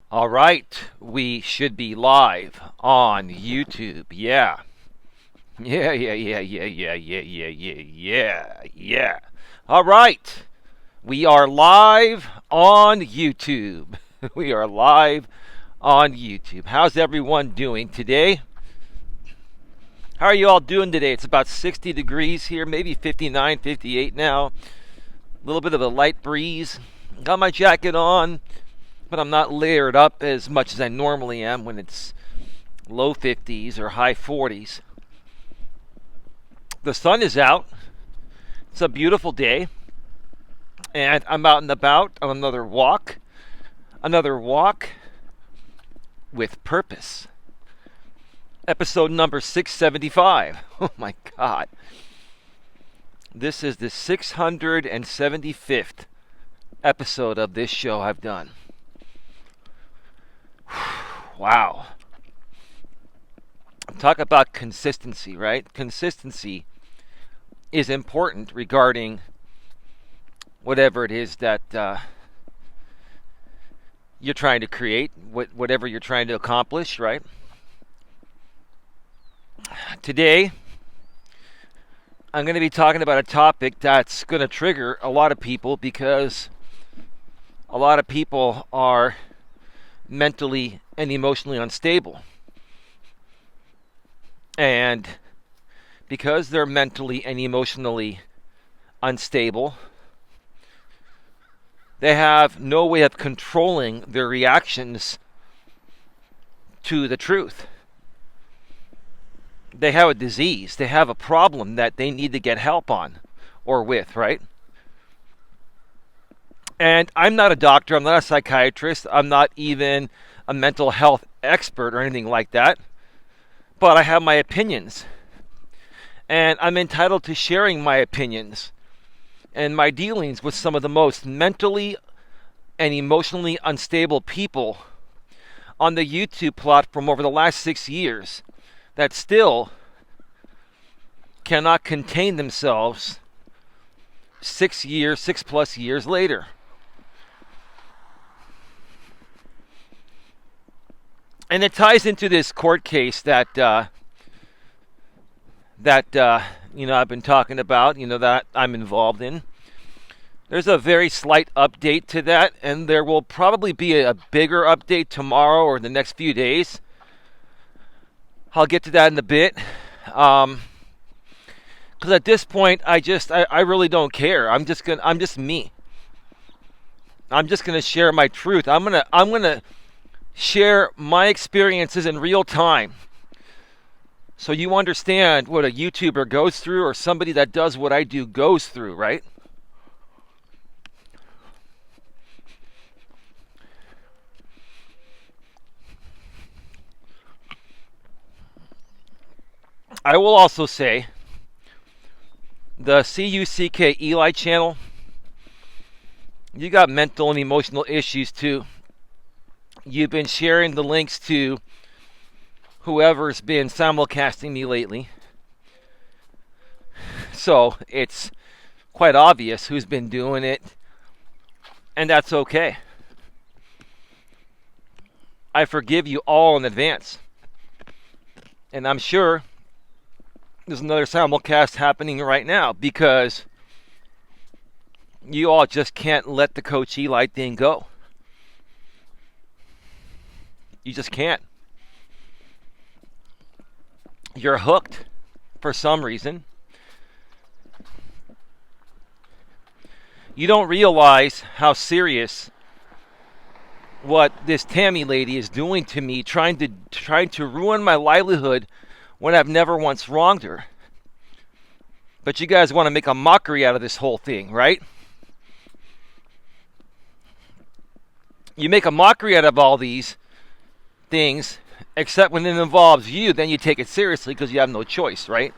All right, we should be live on YouTube. Yeah. Yeah. All right. We are live on YouTube. We are live on YouTube. How's everyone doing today? How are you all doing today? It's about 60 degrees here, maybe 59, 58 now. A little bit of a light breeze. Got my jacket on, but I'm not layered up as much as I normally am when it's low 50s or high 40s. The sun is out. It's a beautiful day. And I'm out and about on another walk. Another walk with purpose. Episode number 675. Oh my God. This is the 675th episode of this show I've done. Wow. Talk about consistency, right? Consistency is important regarding whatever it is that you're trying to create, whatever you're trying to accomplish, right? Today, I'm going to be talking about a topic that's going to trigger a lot of people because a lot of people are mentally and emotionally unstable. And because they're mentally and emotionally unstable, they have no way of controlling their reactions to the truth. They have a disease. They have a problem that they need to get help on or with, right? And I'm not a doctor. I'm not a psychiatrist. I'm not even a mental health expert or anything like that. But I have my opinions. And I'm entitled to sharing my opinions and my dealings with some of the most mentally and emotionally unstable people on the YouTube platform over the last 6 years that still cannot contain themselves 6 plus years later. And it ties into this court case that I've been talking about, that I'm involved in. There's a very slight update to that, and there will probably be a bigger update tomorrow or the next few days. I'll get to that in a bit. Because at this point, I really don't care. I'm just me. I'm just gonna share my truth. I'm gonna share my experiences in real time. So you understand what a YouTuber goes through, or somebody that does what I do goes through, right? I will also say the Coach Eli channel, you got mental and emotional issues too. You've been sharing the links to whoever's been simulcasting me lately. So it's quite obvious who's been doing it, and that's okay. I forgive you all in advance. And I'm sure there's another simulcast happening right now because you all just can't let the Coach Eli thing go. You just can't. You're hooked for some reason. You don't realize how serious what this Tami lady is doing to me, trying to ruin my livelihood when I've never once wronged her. But you guys want to make a mockery out of this whole thing, right? You make a mockery out of all these things, except when it involves you, then you take it seriously because you have no choice, right?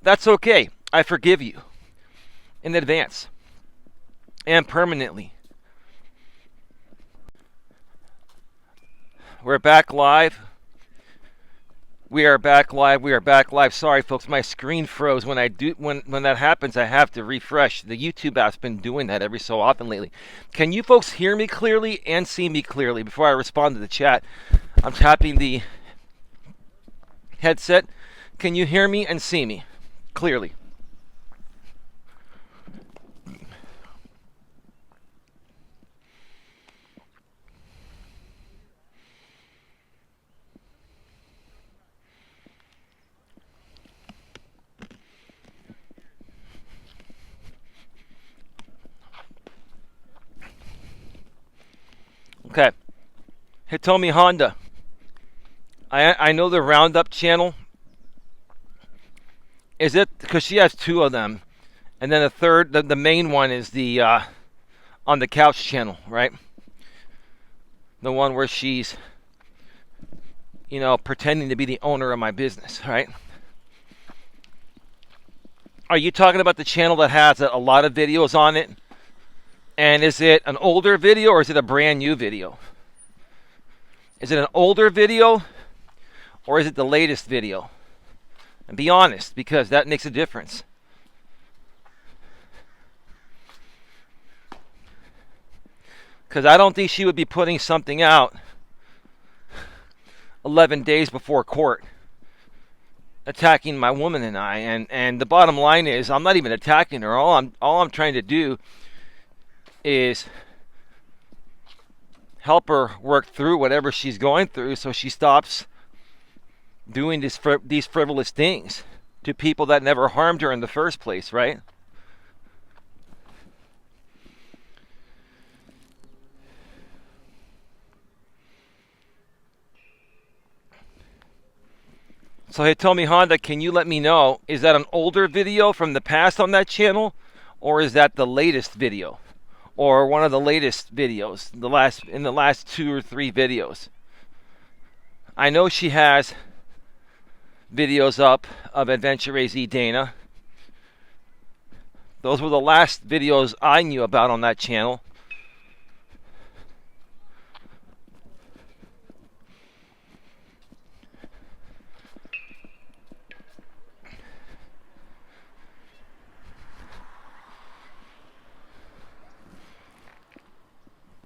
That's okay. I forgive you in advance and permanently. We're back live. We are back live. We are back live. Sorry, folks, my screen froze. When that happens, I have to refresh. The YouTube app's been doing that every so often lately. Can you folks hear me clearly and see me clearly? Before I respond to the chat, I'm tapping the headset. Can you hear me and see me clearly? Okay. Hitomi Honda. I know the Roundup channel. Is it because she has two of them, and then the third, the main one is the on the couch channel, right? The one where she's, pretending to be the owner of my business, right? Are you talking about the channel that has a lot of videos on it? And is it an older video or is it a brand new video? Is it an older video or is it the latest video? And be honest, because that makes a difference. Because I don't think she would be putting something out 11 days before court attacking my woman and I. And the bottom line is I'm not even attacking her. All I'm trying to do is help her work through whatever she's going through so she stops doing these frivolous things to people that never harmed her in the first place, right? So Hitomi Honda, can you let me know, is that an older video from the past on that channel or is that the latest video? Or one of the latest videos, in the last 2 or 3 videos. I know she has videos up of Adventure AZ Dana. Those were the last videos I knew about on that channel.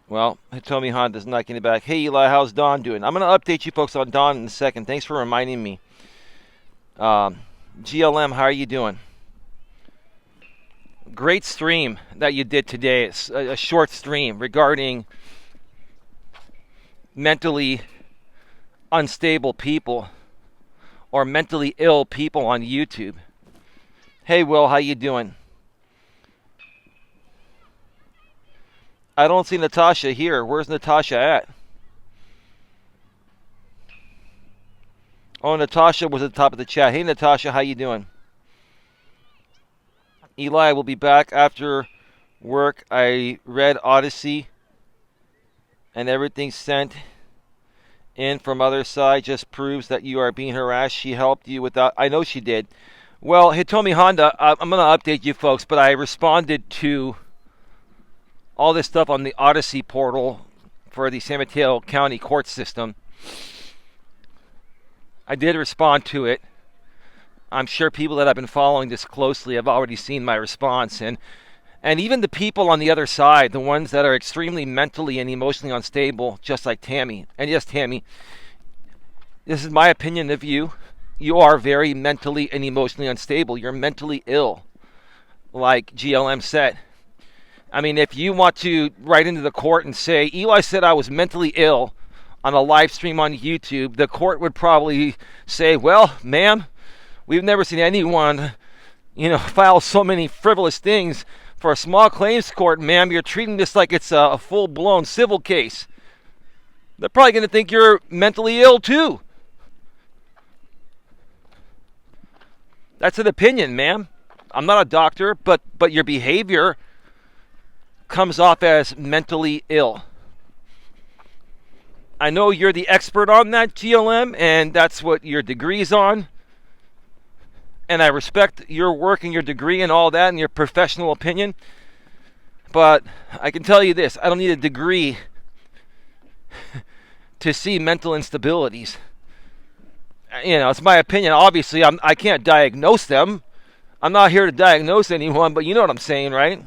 Well, Hitomi Honda's not getting back. Hey, Eli, how's Don doing? I'm going to update you folks on Don in a second. Thanks for reminding me. GLM, how are you doing? Great stream that you did today. It's a short stream regarding mentally unstable people or mentally ill people on YouTube. Hey, Will, how you doing? I don't see Natasha here. Where's Natasha at? Oh, Natasha was at the top of the chat. Hey, Natasha, how you doing? Eli will be back after work. I read Odyssey and everything sent in from other side just proves that you are being harassed. She helped you without... I know she did. Well, Hitomi Honda, I'm going to update you folks, but I responded to all this stuff on the Odyssey portal for the San Mateo County court system. I did respond to it. I'm sure people that have been following this closely have already seen my response. And even the people on the other side, the ones that are extremely mentally and emotionally unstable, just like Tami. And yes, Tami, this is my opinion of you. You are very mentally and emotionally unstable. You're mentally ill, like GLM said. I mean, if you want to write into the court and say, Eli said I was mentally ill on a live stream on YouTube, the court would probably say, well, ma'am, we've never seen anyone, file so many frivolous things for a small claims court, ma'am. You're treating this like it's a full-blown civil case. They're probably going to think you're mentally ill, too. That's an opinion, ma'am. I'm not a doctor, but your behavior comes off as mentally ill. I know you're the expert on that, GLM, and that's what your degree's on. And I respect your work and your degree and all that and your professional opinion. But I can tell you this, I don't need a degree to see mental instabilities. It's my opinion. Obviously, I can't diagnose them. I'm not here to diagnose anyone, but you know what I'm saying, right?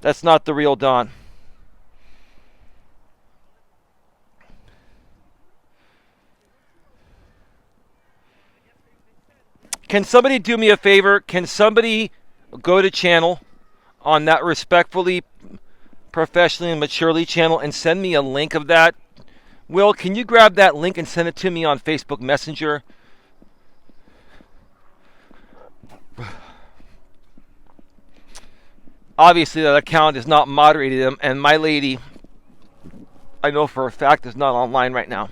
That's not the real Don. Can somebody do me a favor? Can somebody go to channel on that respectfully, professionally, and maturely channel and send me a link of that? Will, can you grab that link and send it to me on Facebook Messenger? Obviously, that account is not moderated, and my lady, I know for a fact, is not online right now.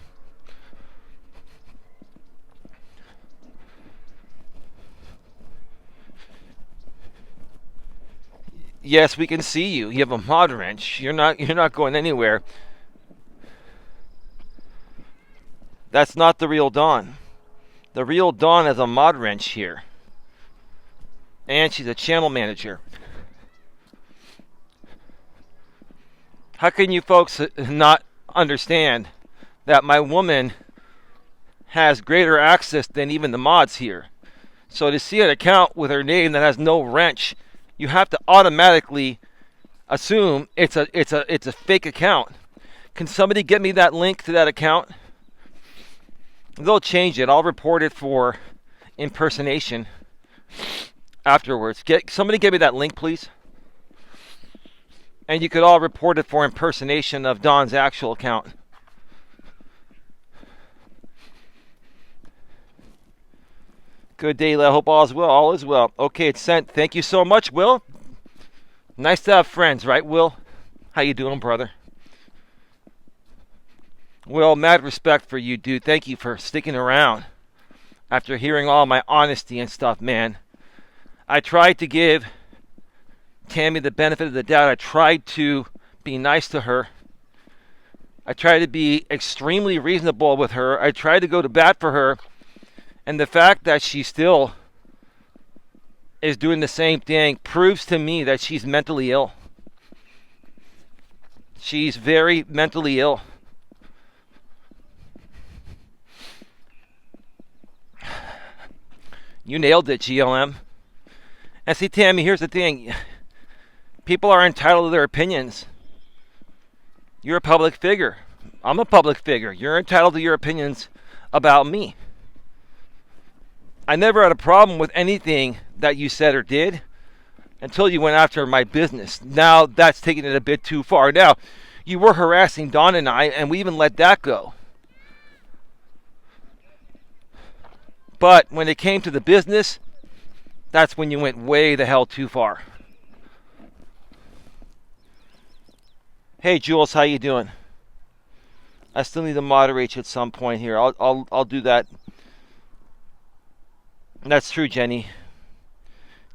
Yes, we can see you. You have a mod wrench. You're not going anywhere. That's not the real Dawn. The real Dawn has a mod wrench here. And she's a channel manager. How can you folks not understand that my woman has greater access than even the mods here? So to see an account with her name that has no wrench, you have to automatically assume it's a fake account. Can somebody get me that link to that account? They'll change it. I'll report it for impersonation afterwards. Somebody give me that link, please. And you could all report it for impersonation of Don's actual account. Good day, I hope all is well. All is well. Okay, it's sent. Thank you so much, Will. Nice to have friends, right, Will? How you doing, brother? Will, mad respect for you, dude. Thank you for sticking around after hearing all my honesty and stuff, man. I tried to give Tami the benefit of the doubt. I tried to be nice to her. I tried to be extremely reasonable with her. I tried to go to bat for her. And the fact that she still is doing the same thing proves to me that she's mentally ill. She's very mentally ill. You nailed it, GLM. And see, Tami, here's the thing. People are entitled to their opinions. You're a public figure. I'm a public figure. You're entitled to your opinions about me. I never had a problem with anything that you said or did until you went after my business. Now that's taking it a bit too far. Now, you were harassing Don and I, and we even let that go. But when it came to the business, that's when you went way the hell too far. Hey, Jules, how you doing? I still need to moderate you at some point here. I'll do that. That's true, Jenny.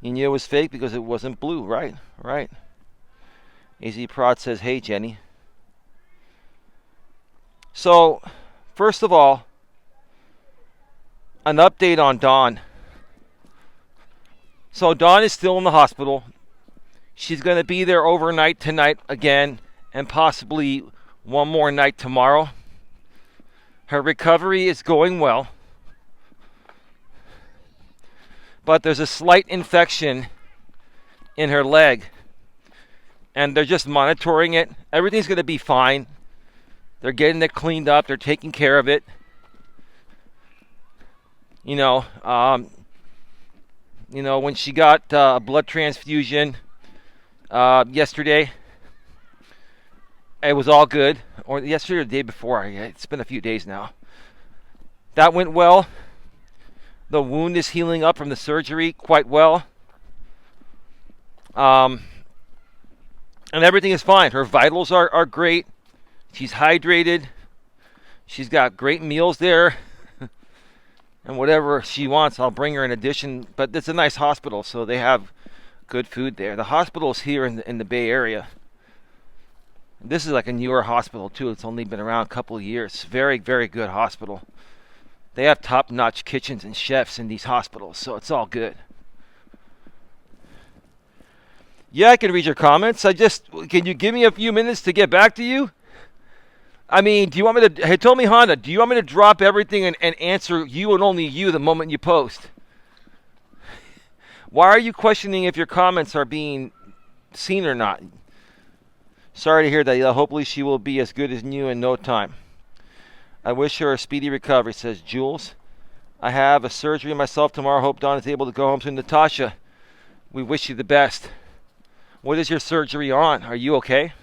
You knew it was fake because it wasn't blue, right? Right. AZ Prod says, hey, Jenny. So, first of all, an update on Dawn. So, Dawn is still in the hospital. She's going to be there overnight tonight again, and possibly one more night tomorrow. Her recovery is going well. But there's a slight infection in her leg. And they're just monitoring it. Everything's going to be fine. They're getting it cleaned up. They're taking care of it. When she got a blood transfusion yesterday, it was all good. Or yesterday or the day before. It's been a few days now. That went well. The wound is healing up from the surgery quite well. And everything is fine. Her vitals are great. She's hydrated. She's got great meals there. And whatever she wants, I'll bring her in addition. But it's a nice hospital, so they have good food there. The hospital's here in the Bay Area. This is like a newer hospital, too. It's only been around a couple of years. Very, very good hospital. They have top-notch kitchens and chefs in these hospitals, so it's all good. Yeah, I can read your comments. Can you give me a few minutes to get back to you? I mean, do you want me to, hey, tell me, Honda, do you want me to drop everything and answer you and only you the moment you post? Why are you questioning if your comments are being seen or not? Sorry to hear that. Hopefully she will be as good as new in no time. I wish her a speedy recovery, says Jules. I have a surgery myself tomorrow. Hope Dawn is able to go home to Natasha. We wish you the best. What is your surgery on? Are you okay?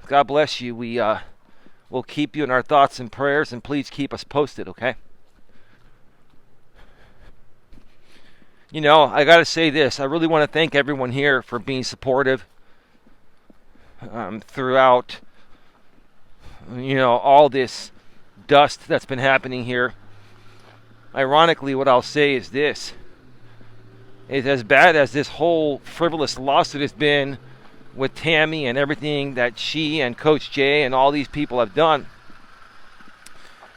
God bless you. We will keep you in our thoughts and prayers, and please keep us posted, okay? You know, I got to say this. I really want to thank everyone here for being supportive throughout, all this dust that's been happening here. Ironically, what I'll say is this. It's as bad as this whole frivolous lawsuit has been with Tami and everything that she and Coach Jay and all these people have done.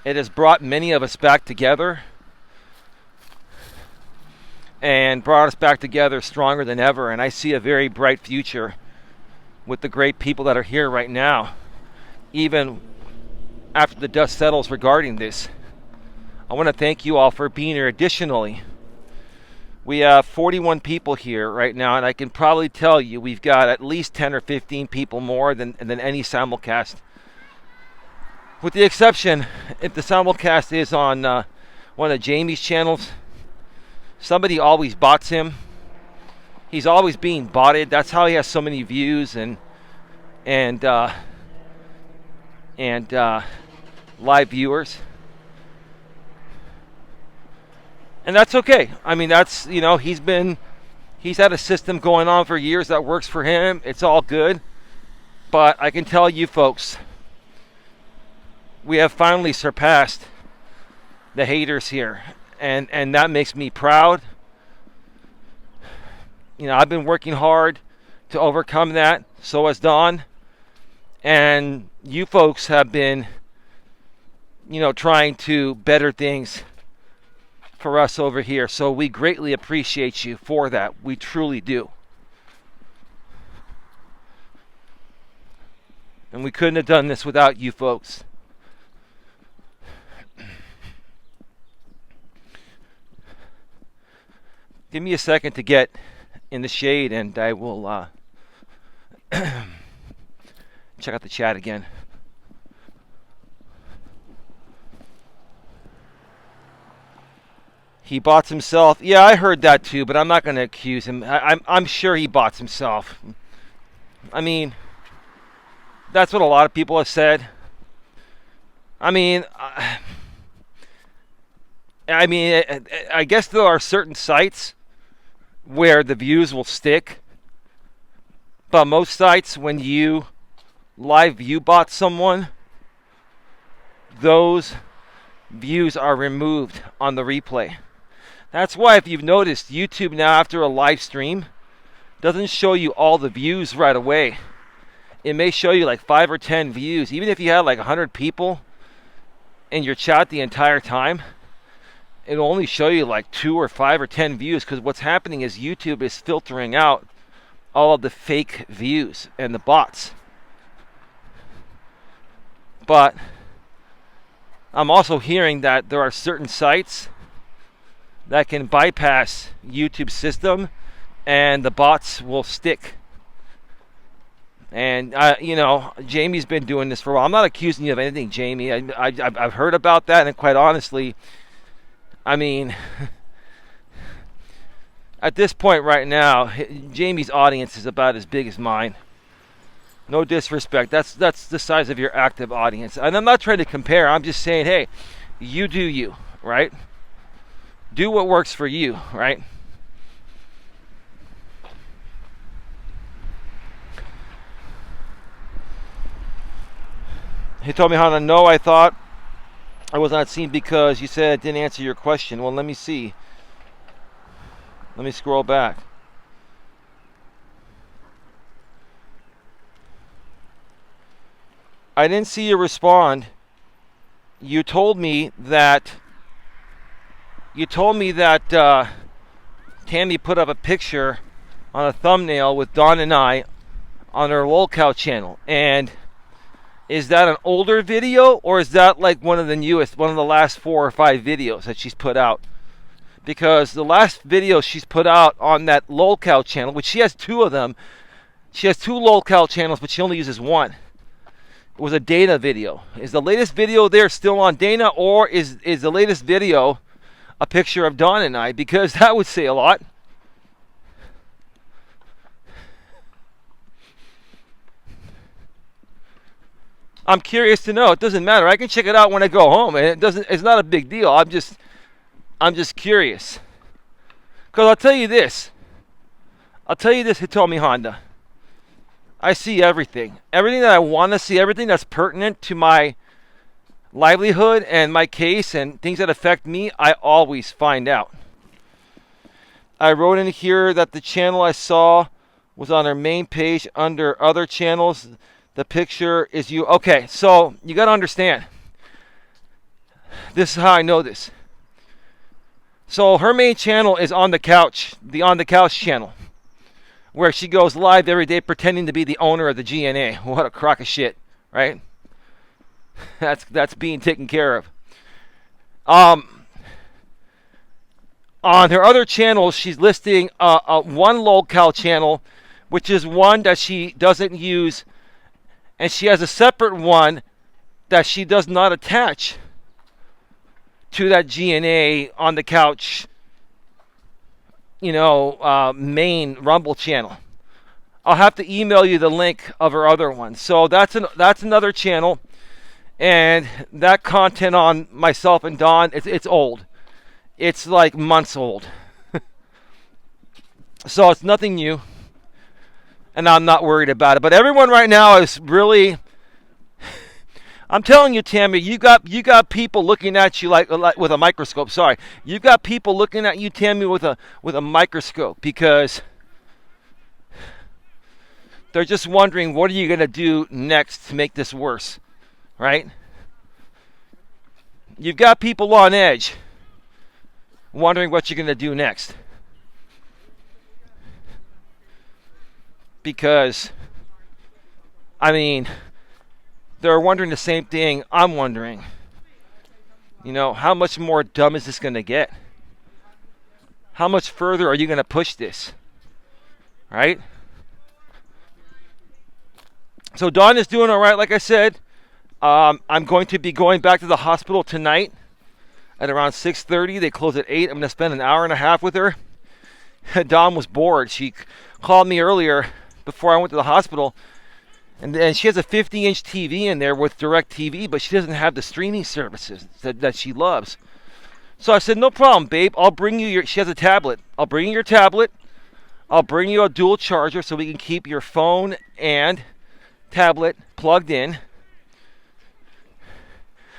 It has brought many of us back together and brought us back together stronger than ever. And I see a very bright future with the great people that are here right now, even after the dust settles regarding this. I want to thank you all for being here. Additionally, we have 41 people here right now, and I can probably tell you we've got at least 10 or 15 people more than any simulcast. With the exception, if the simulcast is on one of Jamie's channels, somebody always bots him. He's always being botted. That's how he has so many views and live viewers. And that's okay. I mean, that's, he's had a system going on for years that works for him. It's all good. But I can tell you folks, we have finally surpassed the haters here. And that makes me proud. I've been working hard to overcome that. So has Dawn. And you folks have been, trying to better things for us over here. So we greatly appreciate you for that. We truly do. And we couldn't have done this without you folks. Give me a second to get in the shade and I will check out the chat again. He bots himself. Yeah, I heard that too, but I'm not going to accuse him. I'm sure he bots himself. I mean, that's what a lot of people have said. I mean, I guess there are certain sites where the views will stick, but most sites, when you live view bot someone, those views are removed on the replay. That's why, if you've noticed, YouTube now, after a live stream, doesn't show you all the views right away. It may show you like 5 or 10 views. Even if you had like 100 people in your chat the entire time, it'll only show you like 2 or 5 or 10 views, because what's happening is YouTube is filtering out all of the fake views and the bots. But I'm also hearing that there are certain sites that can bypass YouTube's system and the bots will stick. And Jamie's been doing this for a while. I'm not accusing you of anything, Jamie. I've heard about that, and quite honestly, I mean, at this point right now, Jamie's audience is about as big as mine. No disrespect. That's the size of your active audience. And I'm not trying to compare. I'm just saying, hey, you do you, right? Do what works for you, right? He told me how to know. I thought I was not seen because you said I didn't answer your question. Well, let me see. Let me scroll back. I didn't see you respond. You told me that Tami put up a picture on a thumbnail with Dawn and I on her lolcow channel. And is that an older video, or is that like one of the last 4 or 5 videos that she's put out? Because the last video she's put out on that lolcow channel, which she has 2 of them, she has 2 lolcow channels, but she only uses 1. It was a Dana video. Is the latest video there still on Dana, or is the latest video a picture of Dawn and I? Because that would say a lot. I'm curious to know. It doesn't matter. I can check it out when I go home, and it's not a big deal. I'm just curious. Because I'll tell you this, Hitomi Honda. I see everything. Everything that I want to see, everything that's pertinent to my livelihood and my case and things that affect me, I always find out. I wrote in here that the channel I saw was on her main page under other channels. The picture is you. Okay, so you got to understand. This is how I know this. So her main channel is On the Couch, the On the Couch channel, where she goes live every day pretending to be the owner of the GNA. What a crock of shit, right? That's being taken care of. On her other channels, she's listing one lolcow channel, which is one that she doesn't use, and she has a separate one that she does not attach to that GNA On the Couch, main Rumble channel. I'll have to email you the link of her other one. So that's another channel, and that content on myself and Dawn, it's old. It's like months old. So it's nothing new, and I'm not worried about it. But everyone right now is really, I'm telling you, Tami, you got people looking at you like with a microscope. Sorry, you've got people looking at you, Tami, with a microscope, because they're just wondering, what are you gonna do next to make this worse, right? You've got people on edge, wondering what you're gonna do next, because, I mean, they're wondering the same thing I'm wondering. How much more dumb is this going to get? How much further are you going to push this? Right? So Dawn is doing all right, like I said. I'm going to be going back to the hospital tonight at around 6:30. They close at 8. I'm going to spend an hour and a half with her. Dawn was bored. She called me earlier before I went to the hospital. And she has a 50-inch TV in there with DirecTV, but she doesn't have the streaming services that she loves. So I said, no problem, babe. I'll bring you she has a tablet. I'll bring you your tablet. I'll bring you a dual charger so we can keep your phone and tablet plugged in.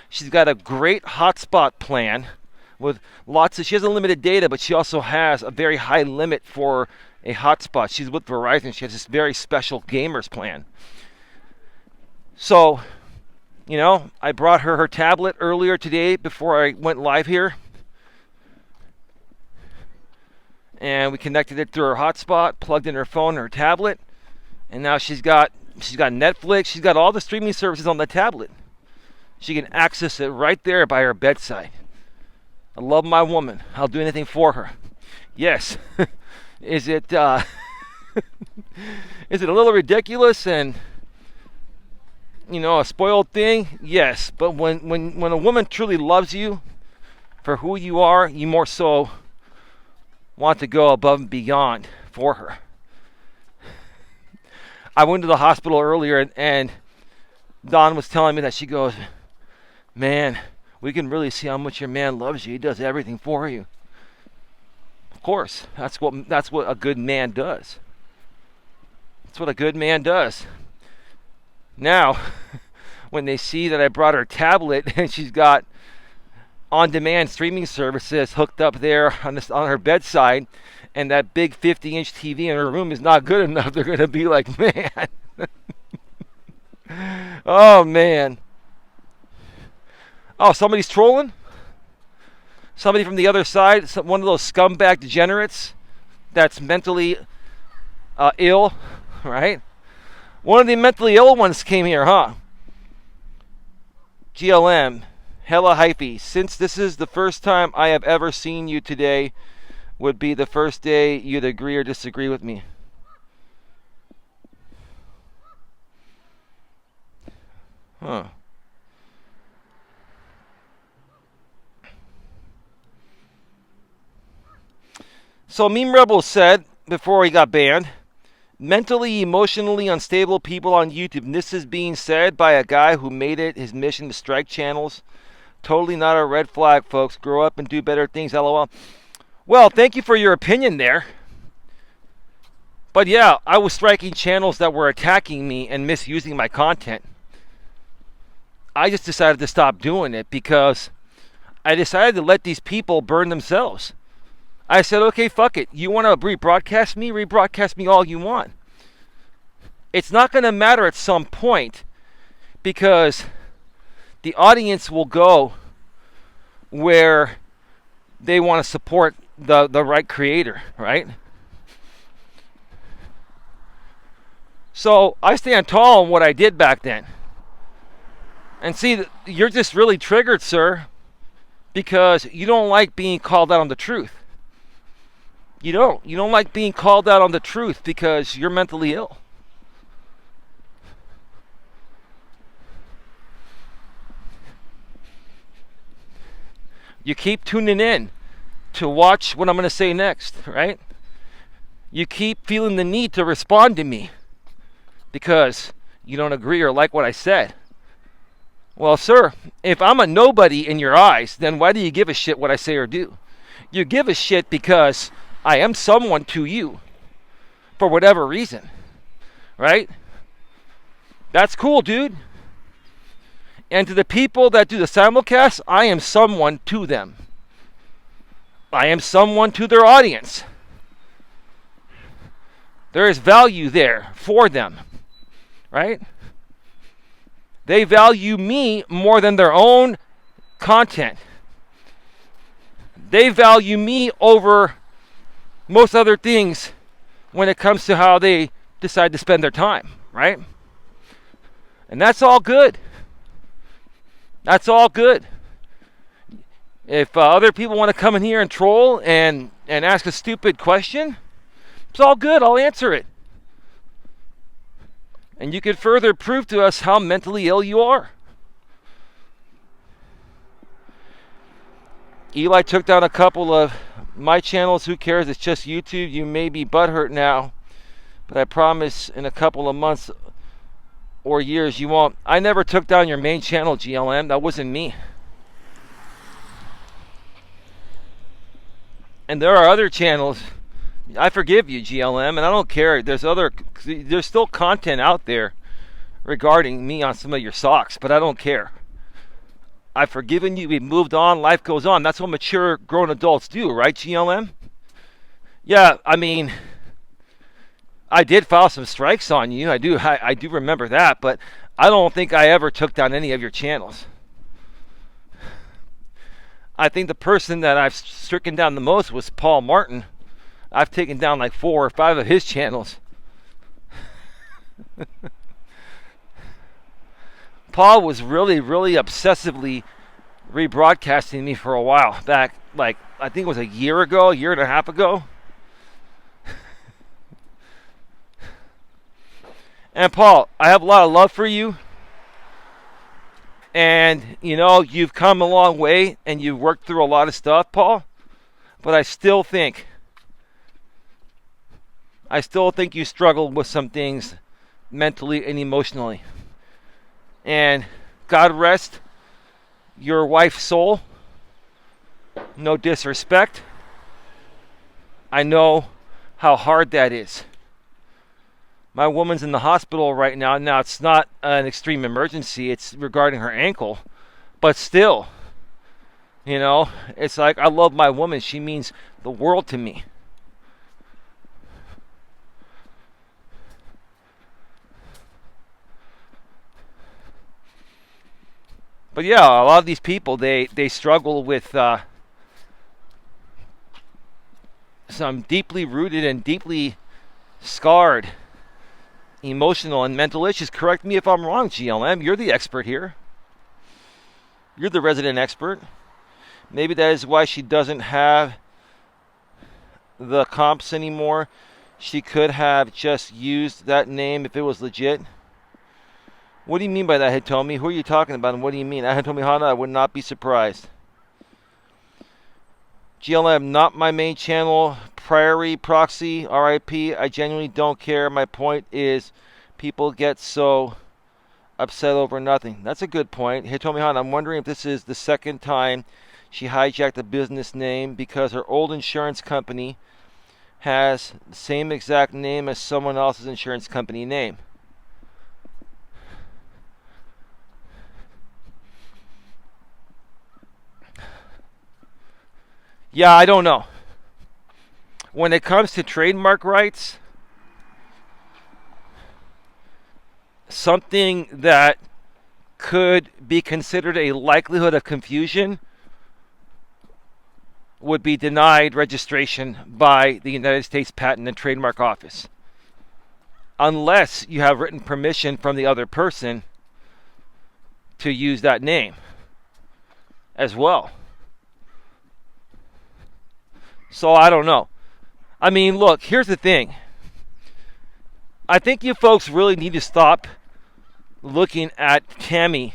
She's got a great hotspot plan with she has unlimited data, but she also has a very high limit for a hotspot. She's with Verizon. She has this very special gamers plan. So, I brought her tablet earlier today before I went live here. And we connected it through her hotspot, plugged in her phone and her tablet. And now she's got Netflix. She's got all the streaming services on the tablet. She can access it right there by her bedside. I love my woman. I'll do anything for her. Yes. Is it a little ridiculous and a spoiled thing? Yes, but when a woman truly loves you for who you are, you more so want to go above and beyond for her. I went to the hospital earlier, and Dawn was telling me that she goes, man, we can really see how much your man loves you. He does everything for you. Of course, that's what a good man does. That's what a good man does. Now, when they see that I brought her tablet and she's got on-demand streaming services hooked up there on her bedside, and that big 50-inch TV in her room is not good enough, they're going to be like, man. Oh, man. Oh, somebody's trolling? Somebody from the other side? One of those scumbag degenerates that's mentally ill, right? One of the mentally ill ones came here, huh? GLM, hella hypey. Since this is the first time I have ever seen you today, would be the first day you'd agree or disagree with me. Huh. So Meme Rebel said, before he got banned, mentally, emotionally unstable people on YouTube. And this is being said by a guy who made it his mission to strike channels. Totally not a red flag, folks. Grow up and do better things, LOL. Well, thank you for your opinion there. But yeah, I was striking channels that were attacking me and misusing my content. I just decided to stop doing it because I decided to let these people burn themselves. I said, okay, fuck it. You want to rebroadcast me? Rebroadcast me all you want. It's not going to matter at some point because the audience will go where they want to support the right creator, right? So I stand tall on what I did back then. And see, you're just really triggered, sir, because you don't like being called out on the truth. You don't. You don't like being called out on the truth because you're mentally ill. You keep tuning in to watch what I'm going to say next, right? You keep feeling the need to respond to me because you don't agree or like what I said. Well, sir, if I'm a nobody in your eyes, then why do you give a shit what I say or do? You give a shit because I am someone to you for whatever reason, right? That's cool, dude. And to the people that do the simulcast, I am someone to them. I am someone to their audience. There is value there for them, right? They value me more than their own content. They value me over most other things when it comes to how they decide to spend their time, right? And that's all good. That's all good. If other people want to come in here and troll and ask a stupid question, it's all good. I'll answer it. And you can further prove to us how mentally ill you are. Eli took down a couple of my channels. Who cares? It's just YouTube. You may be butthurt now, but I promise in a couple of months or years you won't. I never took down your main channel, GLM. That wasn't me. And there are other channels. I forgive you, GLM, and I don't care. There's still content out there regarding me on some of your socks, but I don't care. I've forgiven you. We've moved on. Life goes on. That's what mature, grown adults do, right, GLM? Yeah, I mean, I did file some strikes on you. I do remember that, but I don't think I ever took down any of your channels. I think the person that I've stricken down the most was Paul Martin. I've taken down like 4 or 5 of his channels. Paul was really, really obsessively rebroadcasting me for a while back, like I think it was a year and a half ago. And Paul, I have a lot of love for you. And, you know, you've come a long way and you've worked through a lot of stuff, Paul. But I still think you struggled with some things mentally and emotionally. And God rest your wife's soul. No disrespect. I know how hard that is. My woman's in the hospital right now. Now, it's not an extreme emergency. It's regarding her ankle. But still, you know, it's like I love my woman. She means the world to me. But yeah, a lot of these people, they struggle with some deeply rooted and deeply scarred, emotional, and mental issues. Correct me if I'm wrong, GLM. You're the expert here. You're the resident expert. Maybe that is why she doesn't have the comps anymore. She could have just used that name if it was legit. What do you mean by that, Hitomi? Who are you talking about, and what do you mean? Hitomi Hana, I would not be surprised. GLM, not my main channel. Priory proxy, RIP. I genuinely don't care. My point is, people get so upset over nothing. That's a good point. Hitomi Hana, I'm wondering if this is the second time she hijacked a business name because her old insurance company has the same exact name as someone else's insurance company name. Yeah, I don't know. When it comes to trademark rights, something that could be considered a likelihood of confusion would be denied registration by the United States Patent and Trademark Office, unless you have written permission from the other person to use that name as well. So I don't know. I mean, look, here's the thing. I think you folks really need to stop looking at Tami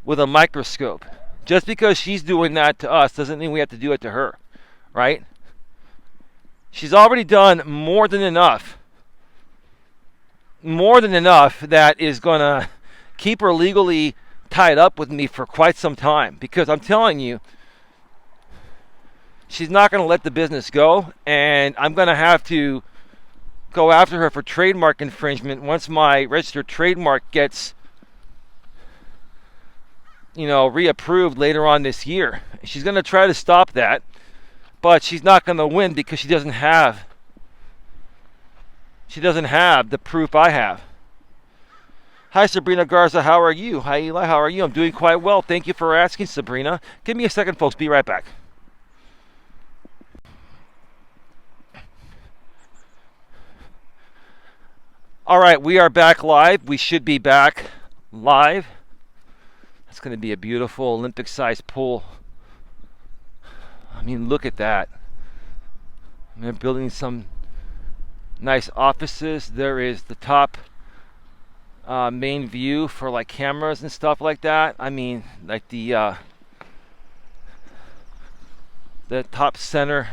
with a microscope. Just because she's doing that to us doesn't mean we have to do it to her, right? She's already done more than enough that is going to keep her legally tied up with me for quite some time. Because I'm telling you, she's not going to let the business go, and I'm going to have to go after her for trademark infringement once my registered trademark gets, reapproved later on this year. She's going to try to stop that, but she's not going to win because she doesn't have the proof I have. Hi, Sabrina Garza. How are you? Hi, Eli. How are you? I'm doing quite well. Thank you for asking, Sabrina. Give me a second, folks. Be right back. All right, we are back live. We should be back live. It's going to be a beautiful Olympic-sized pool. I mean, look at that. They're building some nice offices. There is the top main view for like cameras and stuff like that. I mean, like the top center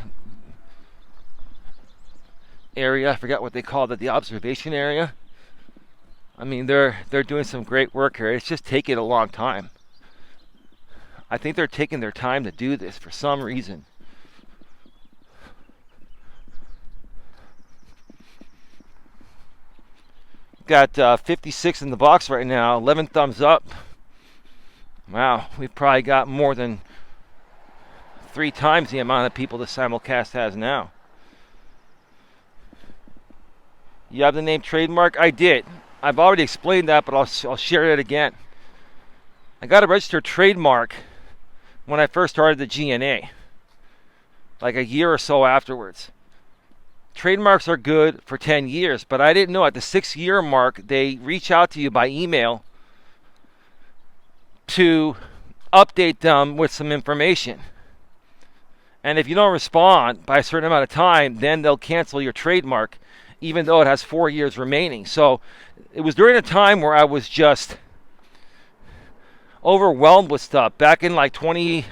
area. I forgot what they called it, the observation area. I mean, they're doing some great work here. It's just taking a long time. I think they're taking their time to do this for some reason. Got 56 in the box right now, 11 thumbs up. Wow, we've probably got more than 3 times the amount of people the simulcast has now. You have the name trademark? I did. I've already explained that, but I'll share it again. I got a registered trademark when I first started the GNA, like a year or so afterwards. Trademarks are good for 10 years, but I didn't know at the 6-year mark, they reach out to you by email to update them with some information. And if you don't respond by a certain amount of time, then they'll cancel your trademark, even though it has 4 years remaining. So it was during a time where I was just overwhelmed with stuff. Back in like when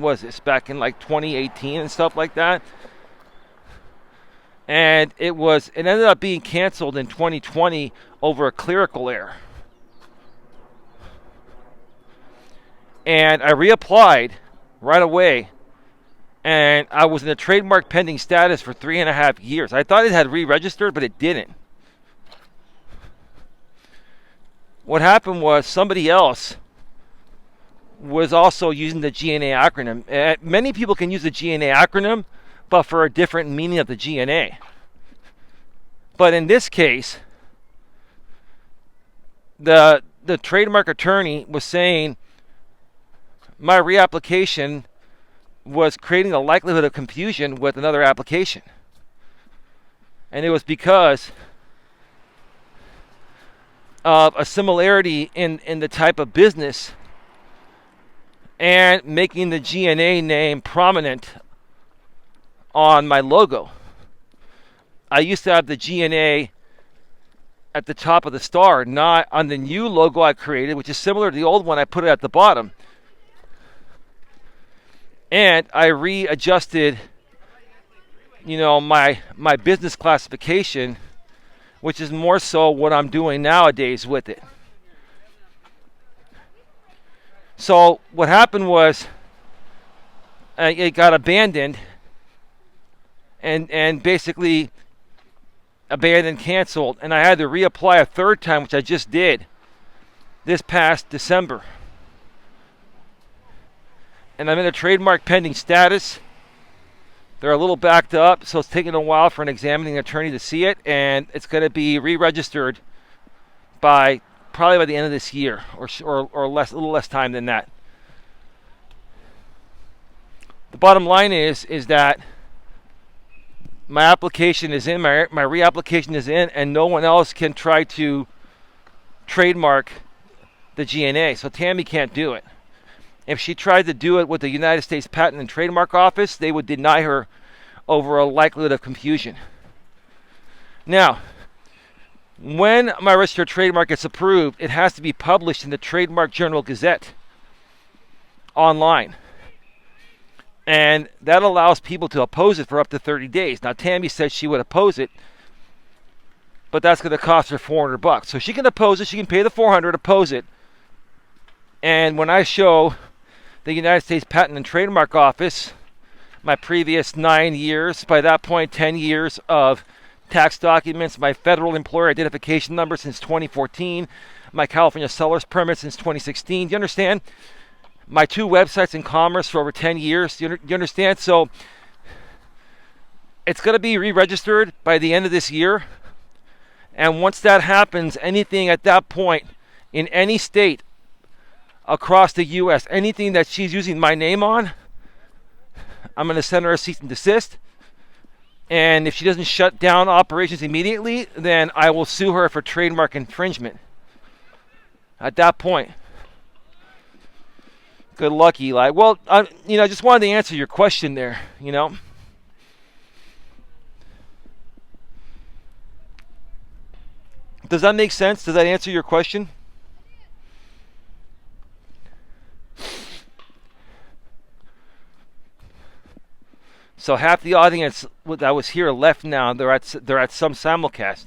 was this? Back in like 2018 and stuff like that. And it ended up being canceled in 2020 over a clerical error. And I reapplied right away. And I was in a trademark pending status for 3.5 years. I thought it had re-registered, but it didn't. What happened was somebody else was also using the GNA acronym. Many people can use the GNA acronym, but for a different meaning of the GNA. But in this case, the trademark attorney was saying my reapplication was creating a likelihood of confusion with another application. And it was because of a similarity in the type of business and making the GNA name prominent on my logo. I used to have the GNA at the top of the star, not on the new logo I created, which is similar to the old one. I put it at the bottom. And I readjusted, my business classification, which is more so what I'm doing nowadays with it. So what happened was it got abandoned and basically abandoned, canceled, and I had to reapply a third time, which I just did this past December. And I'm in a trademark pending status. They're a little backed up, so it's taking a while for an examining attorney to see it, and it's going to be re-registered probably by the end of this year, or less, a little less time than that. The bottom line is that my application is in, my reapplication is in, and no one else can try to trademark the GNA. So Tami can't do it. If she tried to do it with the United States Patent and Trademark Office, they would deny her over a likelihood of confusion. Now, when my registered trademark gets approved, it has to be published in the Trademark Journal Gazette online. And that allows people to oppose it for up to 30 days. Now, Tami said she would oppose it, but that's going to cost her $400. So she can oppose it. She can pay the $400, oppose it. And when I show the United States Patent and Trademark Office my previous 9 years, by that point 10 years of tax documents, my federal employer identification number since 2014, my California seller's permit since 2016, do you understand? My 2 websites in commerce for over 10 years. You understand? So it's going to be re-registered by the end of this year. And once that happens, anything at that point in any state across the U.S., anything that she's using my name on, I'm going to send her a cease and desist. And if she doesn't shut down operations immediately, then I will sue her for trademark infringement. At that point. Good luck, Eli. Well, I just wanted to answer your question there, Does that make sense? Does that answer your question? So half the audience that was here left now. They're at some simulcast.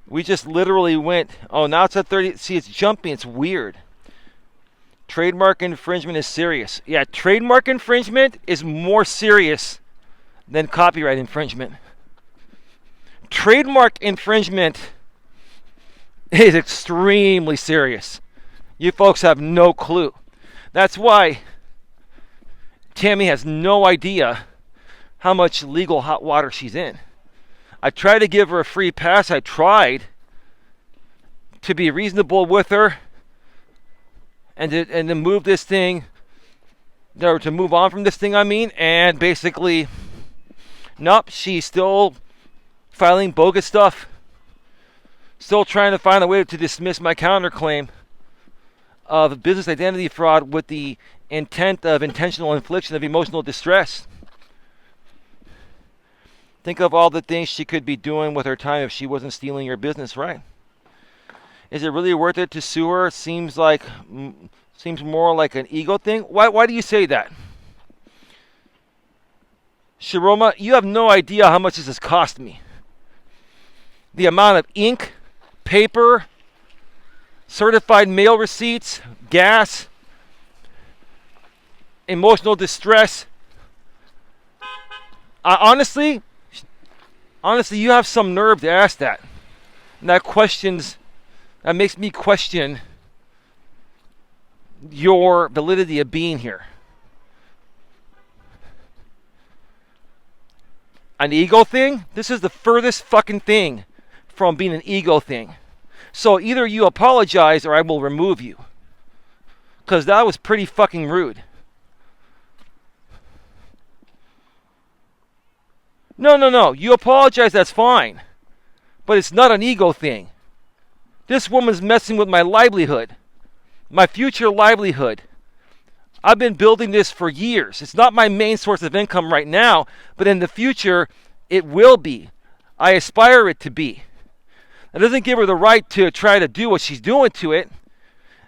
We just literally went. Oh, now it's at 30. See, it's jumping. It's weird. Trademark infringement is serious. Yeah, trademark infringement is more serious than copyright infringement. Trademark infringement is extremely serious. You folks have no clue. That's why Tami has no idea how much legal hot water she's in. I tried to give her a free pass. I tried to be reasonable with her and to move this thing, or to move on from this thing, and basically, nope, she's still filing bogus stuff. Still trying to find a way to dismiss my counterclaim of business identity fraud with the intent of intentional infliction of emotional distress. Think of all the things she could be doing with her time if she wasn't stealing your business, right? Is it really worth it to sue her? Seems more like an ego thing. Why do you say that? Shiroma, you have no idea how much this has cost me. The amount of ink, paper, certified mail receipts, gas, emotional distress. Honestly, you have some nerve to ask that. And that makes me question your validity of being here. An ego thing? This is the furthest fucking thing from being an ego thing. So either you apologize or I will remove you. Because that was pretty fucking rude. No, no, no. You apologize, that's fine. But it's not an ego thing. This woman's messing with my livelihood, my future livelihood. I've been building this for years. It's not my main source of income right now, but in the future, it will be. I aspire it to be. That doesn't give her the right to try to do what she's doing to it.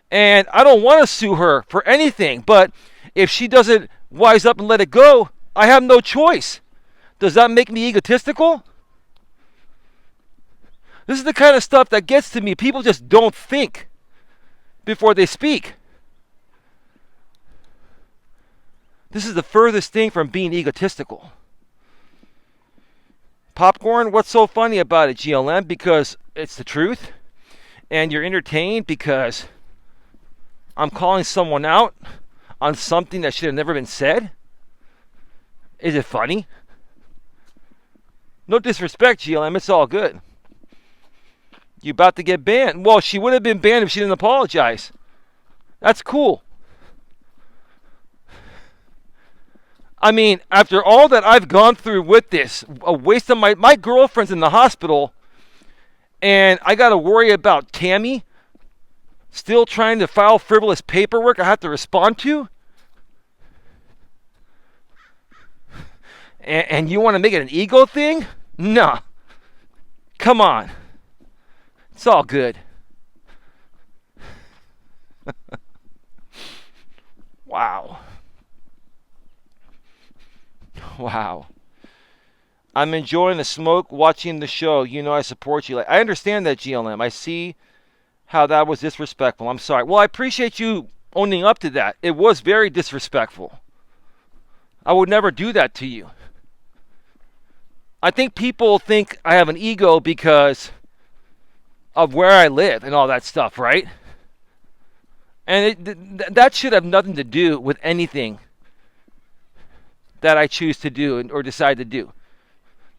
And I don't want to sue her for anything, but if she doesn't wise up and let it go, I have no choice. Does that make me egotistical? This is the kind of stuff that gets to me. People just don't think before they speak. This is the furthest thing from being egotistical. Popcorn, what's so funny about it, GLM? Because it's the truth. And you're entertained because I'm calling someone out on something that should have never been said. Is it funny? No disrespect, GLM. It's all good. You about to get banned? Well, she would have been banned if she didn't apologize. That's cool. I mean, after all that I've gone through with this, a waste of my girlfriend's in the hospital, and I got to worry about Tami still trying to file frivolous paperwork I have to respond to? And you want to make it an ego thing? Nah. Come on. It's all good. Wow. Wow. I'm enjoying the smoke, watching the show. You know I support you. I understand that, GLM. I see how that was disrespectful. I'm sorry. Well, I appreciate you owning up to that. It was very disrespectful. I would never do that to you. I think people think I have an ego because of where I live and all that stuff, right? And that should have nothing to do with anything that I choose to do or decide to do.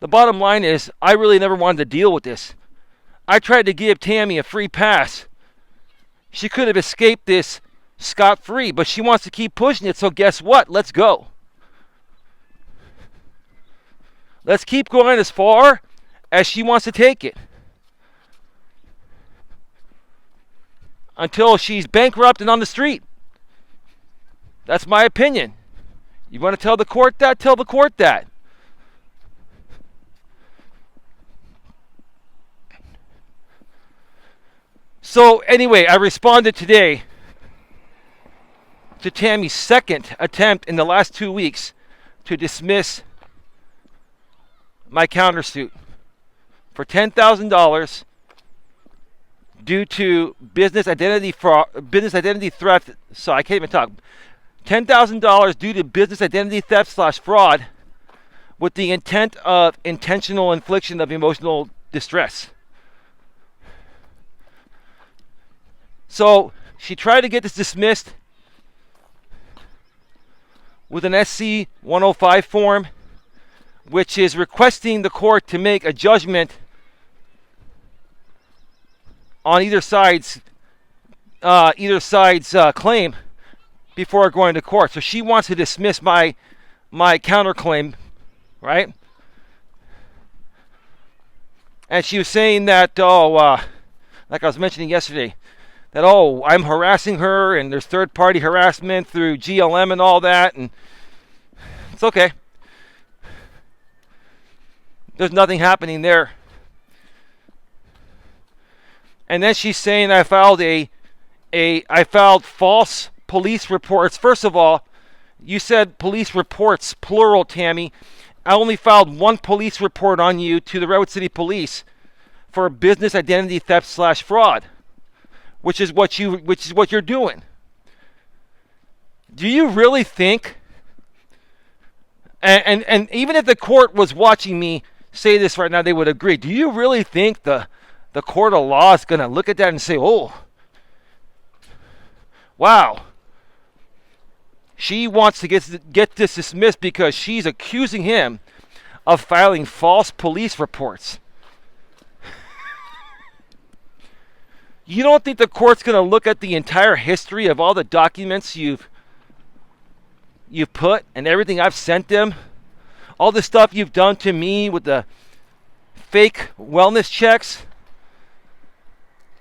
The bottom line is, I really never wanted to deal with this. I tried to give Tami a free pass. She could have escaped this scot-free, but she wants to keep pushing it, so guess what? Let's go. Let's keep going as far as she wants to take it. Until she's bankrupt and on the street. That's my opinion. You want to tell the court that? Tell the court that. So anyway, I responded today to Tami's second attempt in the last 2 weeks to dismiss my countersuit for $10,000 due to business identity theft. So I can't even talk. $10,000 due to business identity theft / fraud with the intent of intentional infliction of emotional distress. So she tried to get this dismissed with an SC 105 form, which is requesting the court to make a judgment on either side's claim before going to court. So she wants to dismiss my counterclaim, right? And she was saying that, like I was mentioning yesterday, that, I'm harassing her and there's third-party harassment through GLM and all that, and it's okay. There's nothing happening there. And then she's saying I filed false police reports. First of all, you said police reports, plural, Tami. I only filed one police report on you to the Redwood City Police for business identity theft / fraud, which is what you're doing. Do you really think? And even if the court was watching me say this right now, they would agree. Do you really think the court of law is going to look at that and say, "Oh, wow, she wants to get this dismissed because she's accusing him of filing false police reports"? You don't think the court's going to look at the entire history of all the documents you've put and everything I've sent them? All the stuff you've done to me with the fake wellness checks,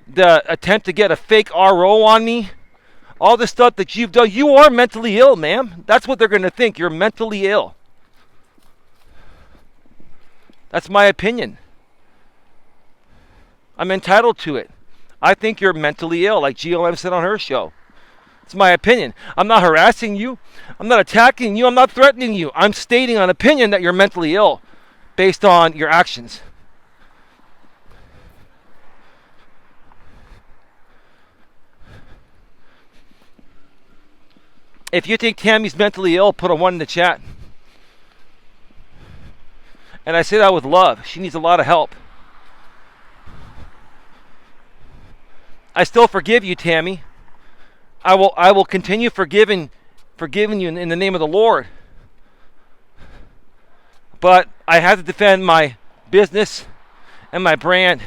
the attempt to get a fake RO on me, all the stuff that you've done, you are mentally ill, ma'am. That's what they're going to think. You're mentally ill. That's my opinion. I'm entitled to it. I think you're mentally ill, like GLM said on her show. It's my opinion. I'm not harassing you. I'm not attacking you. I'm not threatening you. I'm stating an opinion that you're mentally ill based on your actions. If you think Tami's mentally ill, put a 1 in the chat. And I say that with love. She needs a lot of help. I still forgive you, Tami. I will continue forgiving you in the name of the Lord. But I have to defend my business and my brand.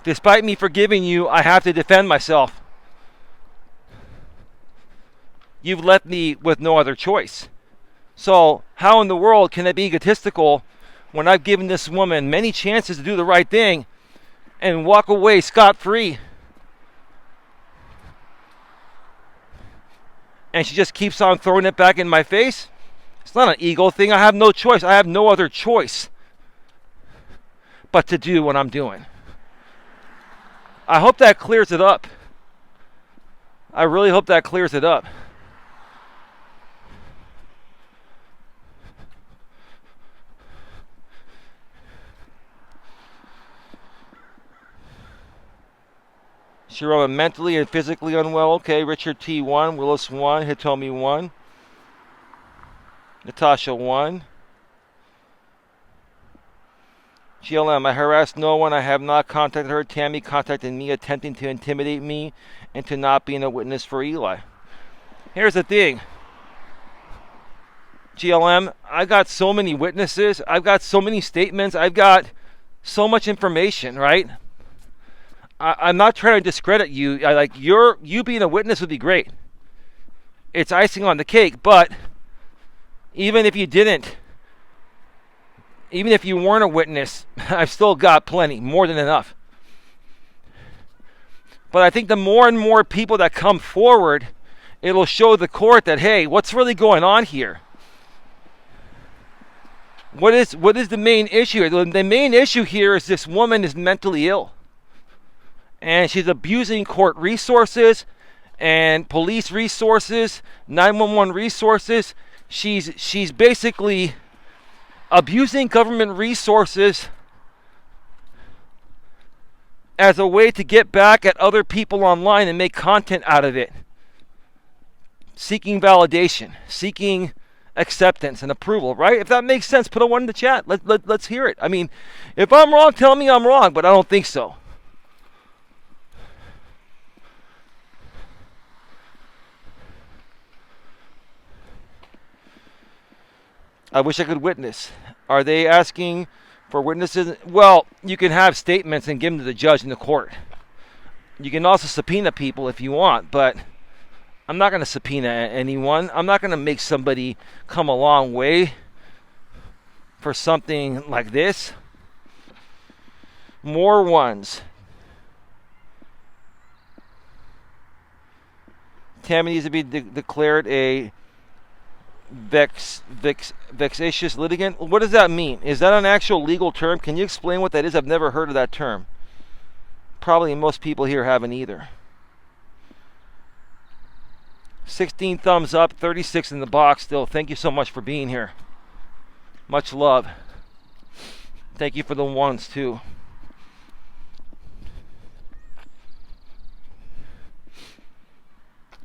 Despite me forgiving you, I have to defend myself. You've left me with no other choice. So how in the world can I be egotistical when I've given this woman many chances to do the right thing and walk away scot-free? And she just keeps on throwing it back in my face? It's not an ego thing. I have no choice. I have no other choice but to do what I'm doing. I hope that clears it up. I really hope that clears it up. She wrote mentally and physically unwell. Okay, Richard T 1, Willis 1, Hitomi 1, Natasha 1. GLM, I harassed no one. I have not contacted her. Tami contacted me, attempting to intimidate me into not being a witness for Eli. Here's the thing. GLM, I got so many witnesses. I've got so many statements. I've got so much information, right? I'm not trying to discredit you. You being a witness would be great. It's icing on the cake, but even if you didn't, even if you weren't a witness, I've still got plenty, more than enough. But I think the more and more people that come forward, it'll show the court that, hey, what's really going on here? What is the main issue? The main issue here is this woman is mentally ill. And she's abusing court resources and police resources, 911 resources. She's basically abusing government resources as a way to get back at other people online and make content out of it. Seeking validation, seeking acceptance and approval, right? If that makes sense, put a 1 in the chat. Let's hear it. I mean, if I'm wrong, tell me I'm wrong, but I don't think so. I wish I could witness. Are they asking for witnesses? Well, you can have statements and give them to the judge in the court. You can also subpoena people if you want, but I'm not going to subpoena anyone. I'm not going to make somebody come a long way for something like this. More 1s. Tami needs to be declared a vexatious litigant. What does that mean? Is that an actual legal term? Can you explain what that is? I've never heard of that term. Probably most people here haven't either. 16 thumbs up, 36 in the box still. Thank you so much for being here. Much love. Thank you for the 1s too.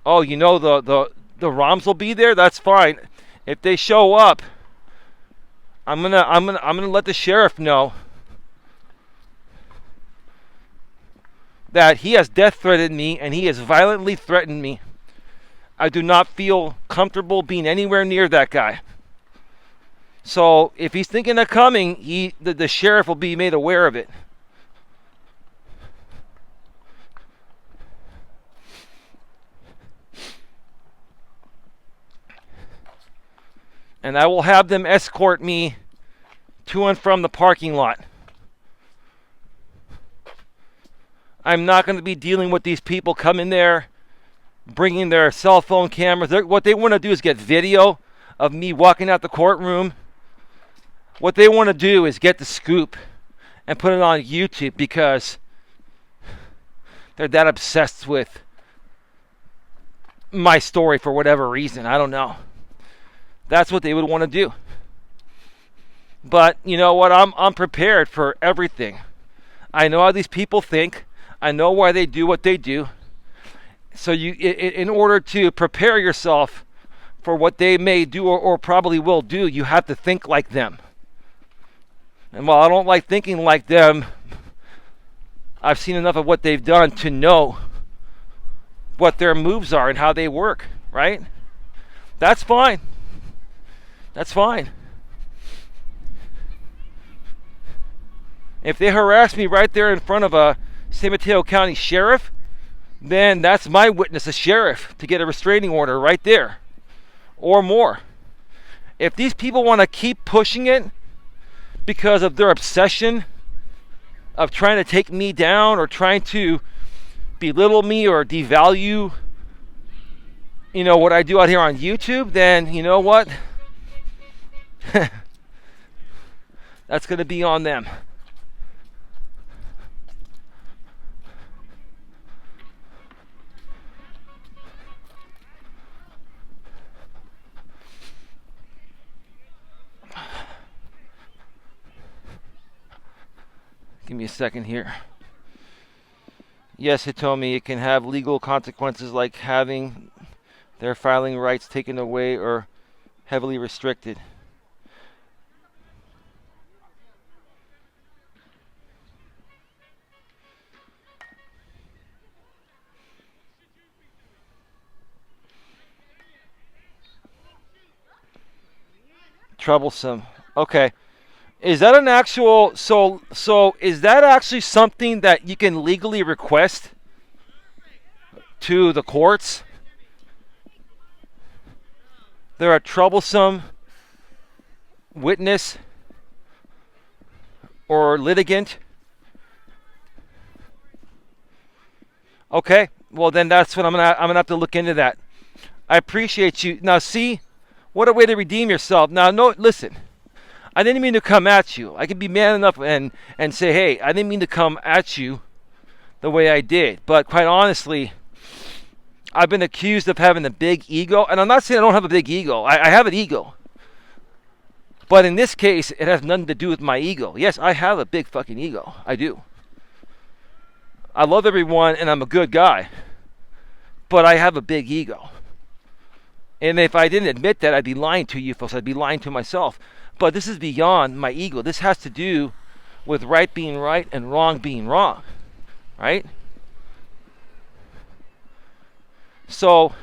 Oh, you know the ROMs will be there? That's fine. If they show up, I'm gonna let the sheriff know that he has death threatened me and he has violently threatened me. I do not feel comfortable being anywhere near that guy. So if he's thinking of coming, the sheriff will be made aware of it. and I will have them escort me to and from the parking lot. I'm not going to be dealing with these people coming there, bringing their cell phone cameras. What they want to do is get video of me walking out the courtroom. What they want to do is get the scoop and put it on YouTube because they're that obsessed with my story for whatever reason. I don't know. That's what they would want to do. But you know what? I'm prepared for everything. I know how these people think. I know why they do what they do. So in order to prepare yourself for what they may do or probably will do, you have to think like them. And while I don't like thinking like them, I've seen enough of what they've done to know what their moves are and how they work, right? That's fine. That's fine. If they harass me right there in front of a San Mateo County sheriff, then that's my witness, a sheriff, to get a restraining order right there or more. If these people want to keep pushing it because of their obsession of trying to take me down or trying to belittle me or devalue, what I do out here on YouTube, then you know what? That's going to be on them. Give me a second here. Yes, Hitomi, it can have legal consequences like having their filing rights taken away or heavily restricted. Troublesome. Okay. Is that an actual, so is that actually something that you can legally request to the courts? They're a troublesome witness or litigant? Okay, well then that's what I'm gonna have to look into that. I appreciate you. Now see, what a way to redeem yourself. Now no, listen. I didn't mean to come at you. I could be man enough and say, hey, I didn't mean to come at you the way I did. But quite honestly, I've been accused of having a big ego. And I'm not saying I don't have a big ego. I have an ego. But in this case, it has nothing to do with my ego. Yes, I have a big fucking ego. I do. I love everyone and I'm a good guy. But I have a big ego. And if I didn't admit that, I'd be lying to you folks. I'd be lying to myself. But this is beyond my ego. This has to do with right being right and wrong being wrong. Right? So,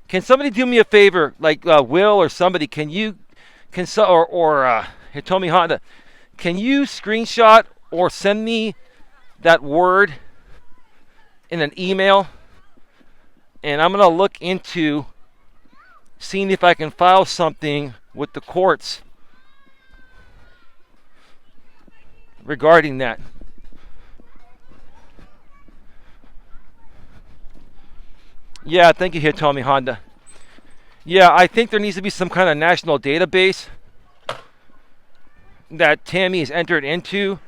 can somebody do me a favor? Like Will or somebody, Hitomi Honda, can you screenshot or send me that word in an email? And I'm going to look into seeing if I can file something with the courts regarding that. Yeah, thank you here, Tami Honda. Yeah, I think there needs to be some kind of national database that Tami has entered into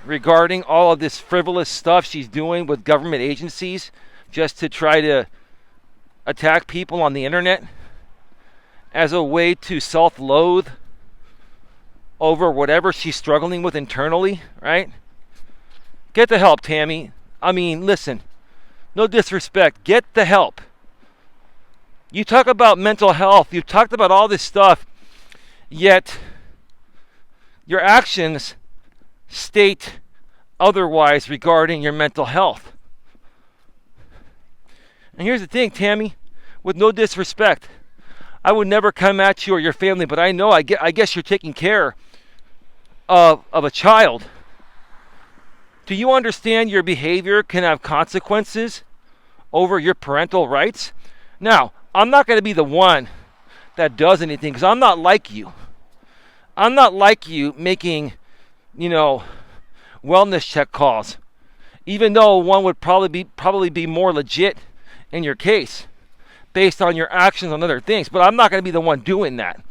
regarding all of this frivolous stuff she's doing with government agencies just to try to attack people on the internet as a way to self-loathe over whatever she's struggling with internally, right? Get the help, Tami. I mean, listen, no disrespect. Get the help. You talk about mental health. You've talked about all this stuff, yet your actions state otherwise regarding your mental health. And here's the thing, Tami, with no disrespect, I would never come at you or your family, but I know, I guess you're taking care of a child. Do you understand your behavior can have consequences over your parental rights? Now, I'm not going to be the one that does anything, because I'm not like you. I'm not like you making, wellness check calls, even though one would probably be more legit in your case based on your actions on other things. But I'm not going to be the one doing that.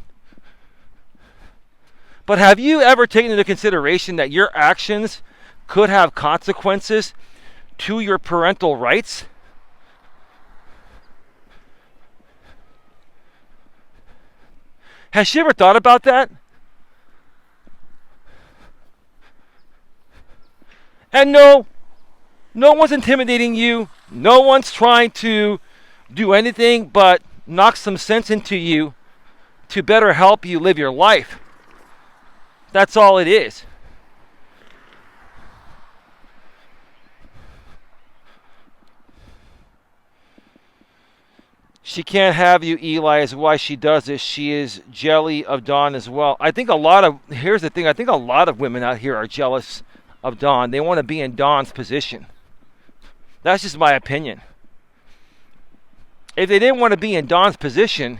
But have you ever taken into consideration that your actions could have consequences to your parental rights? Has she ever thought about that? And no one's intimidating you. No one's trying to do anything but knock some sense into you to better help you live your life. That's all it is. She can't have you, Eli, is why she does this. She is jelly of Dawn as well. Here's the thing, I think a lot of women out here are jealous of Dawn. They want to be in Dawn's position. That's just my opinion. If they didn't want to be in Dawn's position,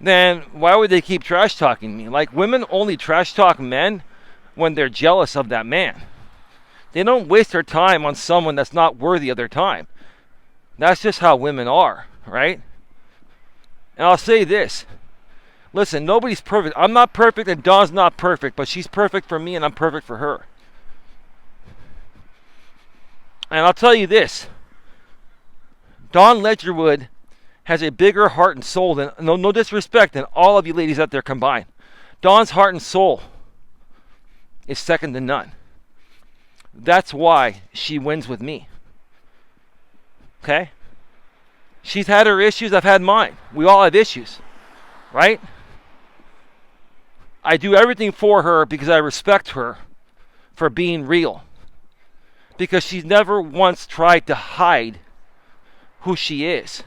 then why would they keep trash talking me? Like, women only trash talk men when they're jealous of that man. They don't waste their time on someone that's not worthy of their time. That's just how women are, right? And I'll say this. Listen, nobody's perfect. I'm not perfect and Dawn's not perfect, but she's perfect for me and I'm perfect for her. And I'll tell you this. Dawn Ledgerwood has a bigger heart and soul than, no disrespect, than all of you ladies out there combined. Dawn's heart and soul is second to none. That's why she wins with me. Okay? She's had her issues, I've had mine. We all have issues, right? I do everything for her because I respect her for being real. Because she's never once tried to hide who she is.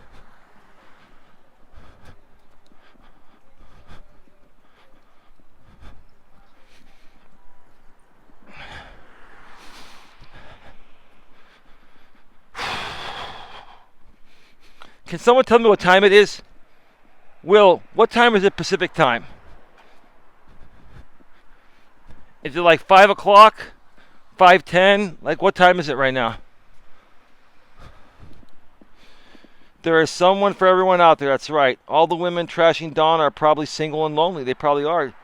Can someone tell me what time it is? Will, what time is it Pacific time? Is it like 5 o'clock? 5:10? Like, what time is it right now? There is someone for everyone out there. That's right. All the women trashing Dawn are probably single and lonely. They probably are.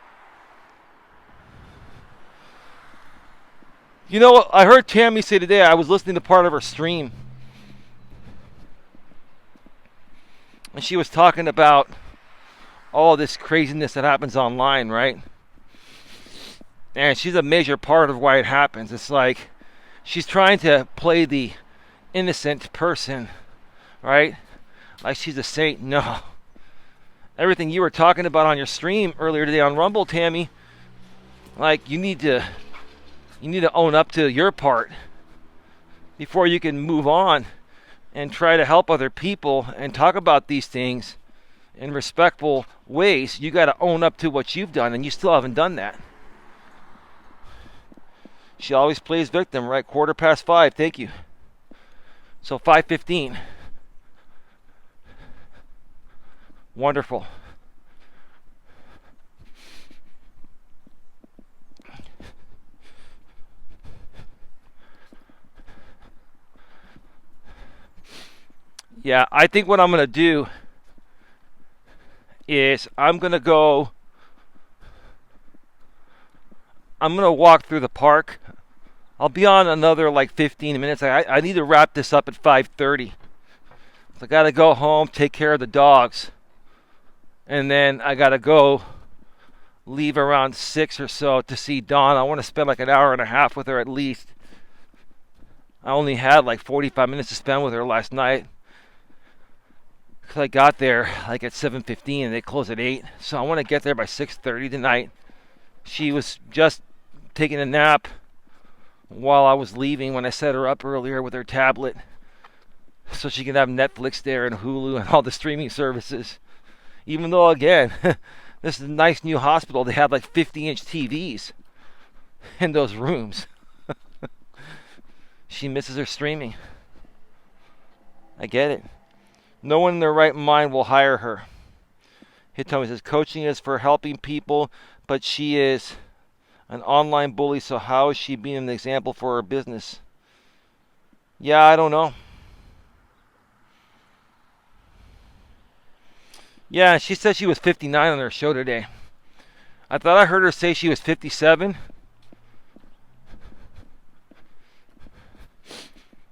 You know what? I heard Tami say today, I was listening to part of her stream. And she was talking about all this craziness that happens online, right? And she's a major part of why it happens. It's like she's trying to play the innocent person, right? Like she's a saint. No. Everything you were talking about on your stream earlier today on Rumble, Tami, like you need to own up to your part before you can move on and try to help other people and talk about these things in respectful ways. You got to own up to what you've done, and you still haven't done that. She always plays victim, right? 5:15. Thank you. So 5:15. Wonderful. Yeah, I think what I'm going to do is I'm going to walk through the park. I'll be on another like 15 minutes. I need to wrap this up at 5:30. So I got to go home, take care of the dogs. And then I got to leave around 6 or so to see Dawn. I want to spend like an hour and a half with her at least. I only had like 45 minutes to spend with her last night. Because I got there like at 7:15 and they close at 8. So I want to get there by 6:30 tonight. She was just taking a nap while I was leaving when I set her up earlier with her tablet. So she can have Netflix there and Hulu and all the streaming services. Even though, again, this is a nice new hospital. They have like 50-inch TVs in those rooms. She misses her streaming. I get it. No one in their right mind will hire her. Hitomi says, coaching is for helping people, but she is an online bully, so how is she being an example for her business? Yeah, I don't know. Yeah, she said she was 59 on her show today. I thought I heard her say she was 57.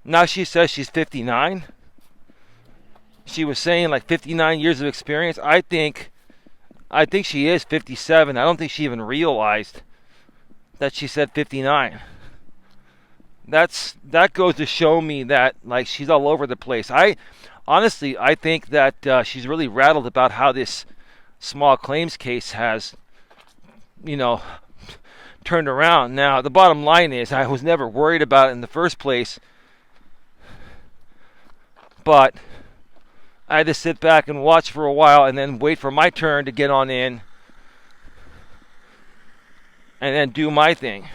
Now she says she's 59. She was saying like 59 years of experience. I think she is 57. I don't think she even realized that she said 59. That goes to show me that like she's all over the place. Honestly, I think that she's really rattled about how this small claims case has, turned around. Now, the bottom line is I was never worried about it in the first place, but I had to sit back and watch for a while and then wait for my turn to get on in and then do my thing.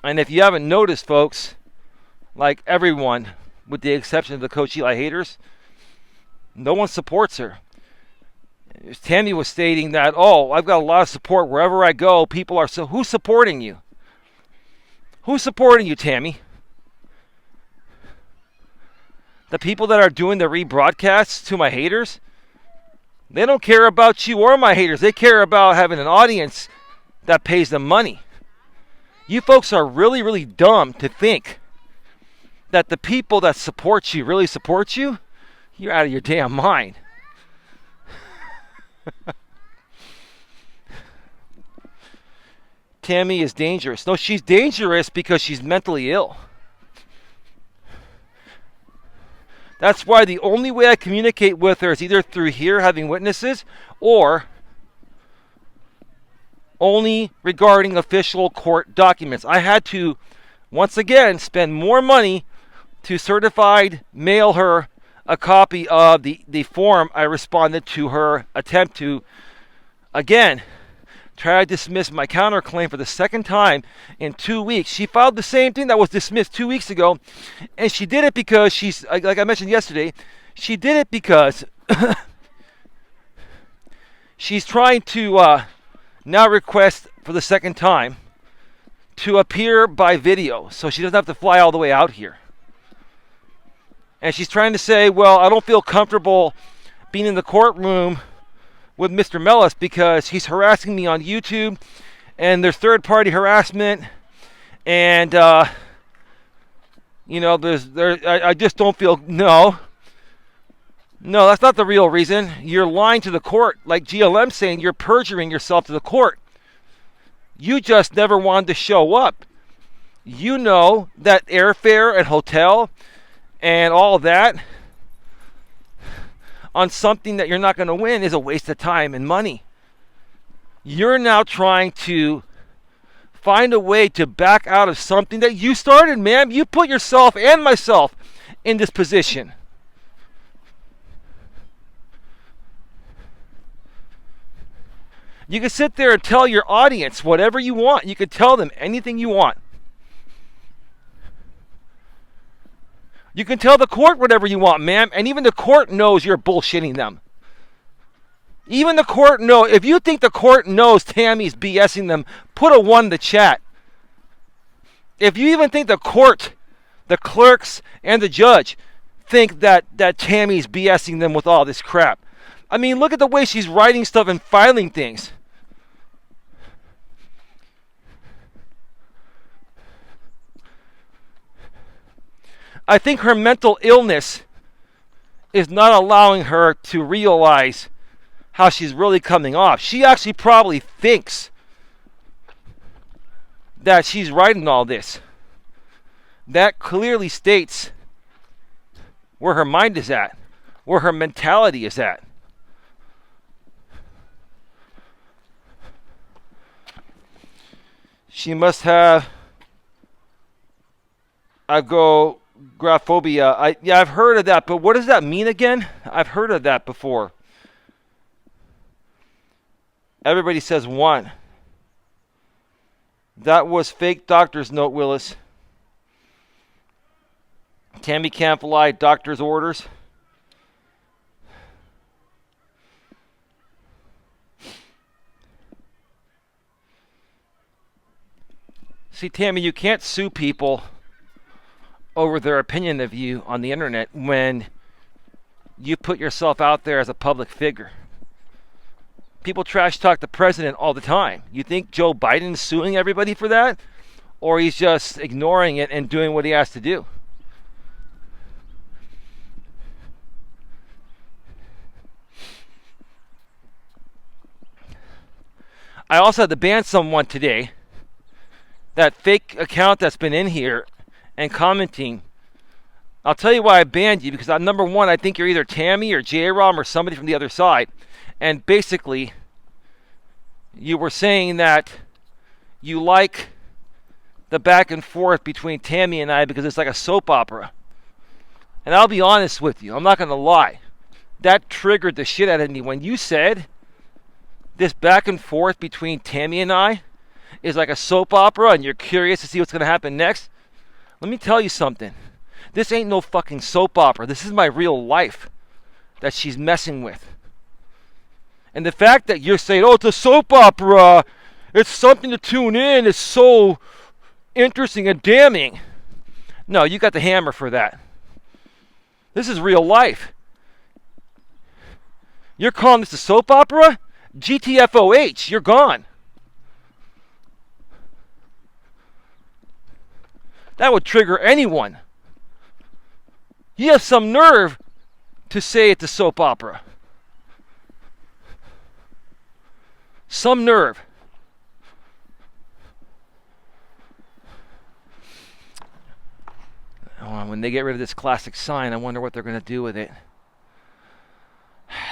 And if you haven't noticed, folks, like everyone, with the exception of the Coach Eli haters, no one supports her. Tami was stating that, I've got a lot of support wherever I go. People are who's supporting you? Who's supporting you, Tami? The people that are doing the rebroadcasts to my haters? They don't care about you or my haters. They care about having an audience that pays them money. You folks are really, really dumb to think that the people that support you really support you. You're out of your damn mind. Tami is dangerous. No, she's dangerous because she's mentally ill. That's why the only way I communicate with her is either through here having witnesses or only regarding official court documents. I had to, once again, spend more money to certified mail her a copy of the form I responded to her attempt to, again, try to dismiss my counterclaim for the second time in 2 weeks. She filed the same thing that was dismissed 2 weeks ago, and she did it because she's, like I mentioned yesterday, she did it because she's trying to now request for the second time to appear by video so she doesn't have to fly all the way out here. And she's trying to say, well, I don't feel comfortable being in the courtroom with Mr. Melas because he's harassing me on YouTube and there's third-party harassment and, I just don't feel, no, that's not the real reason. You're lying to the court, like GLM saying you're perjuring yourself to the court. You just never wanted to show up. You know that airfare and hotel and all that on something that you're not going to win is a waste of time and money. You're now trying to find a way to back out of something that you started, ma'am. You put yourself and myself in this position. You can sit there and tell your audience whatever you want. You can tell them anything you want. You can tell the court whatever you want, ma'am, and even the court knows you're bullshitting them. Even the court knows. If you think the court knows Tami's BSing them, put a 1 in the chat. If you even think the court, the clerks, and the judge think that Tami's BSing them with all this crap. I mean, look at the way she's writing stuff and filing things. I think her mental illness is not allowing her to realize how she's really coming off. She actually probably thinks that she's writing all this. That clearly states where her mind is at, where her mentality is at. She must have agoraphobia. I've heard of that, but what does that mean again? I've heard of that before. Everybody says 1. That was fake doctor's note, Willis. Tami can't fly, doctor's orders. See, Tami, you can't sue people over their opinion of you on the internet when you put yourself out there as a public figure. People trash talk the president all the time. You think Joe Biden's suing everybody for that? Or he's just ignoring it and doing what he has to do? I also had to ban someone today. That fake account that's been in here and commenting. I'll tell you why I banned you, because number one, I think you're either Tami or J-Rom or somebody from the other side. And basically, you were saying that you like the back and forth between Tami and I because it's like a soap opera. And I'll be honest with you, I'm not going to lie. That triggered the shit out of me when you said this back and forth between Tami and I is like a soap opera and you're curious to see what's going to happen next. Let me tell you something. This ain't no fucking soap opera. This is my real life that she's messing with. And the fact that you're saying, oh, it's a soap opera, it's something to tune in, is so interesting and damning. No, you got the hammer for that. This is real life. You're calling this a soap opera? GTFOH, you're gone. That would trigger anyone. You have some nerve to say it's a soap opera. Some nerve. Oh, when they get rid of this classic sign, I wonder what they're going to do with it.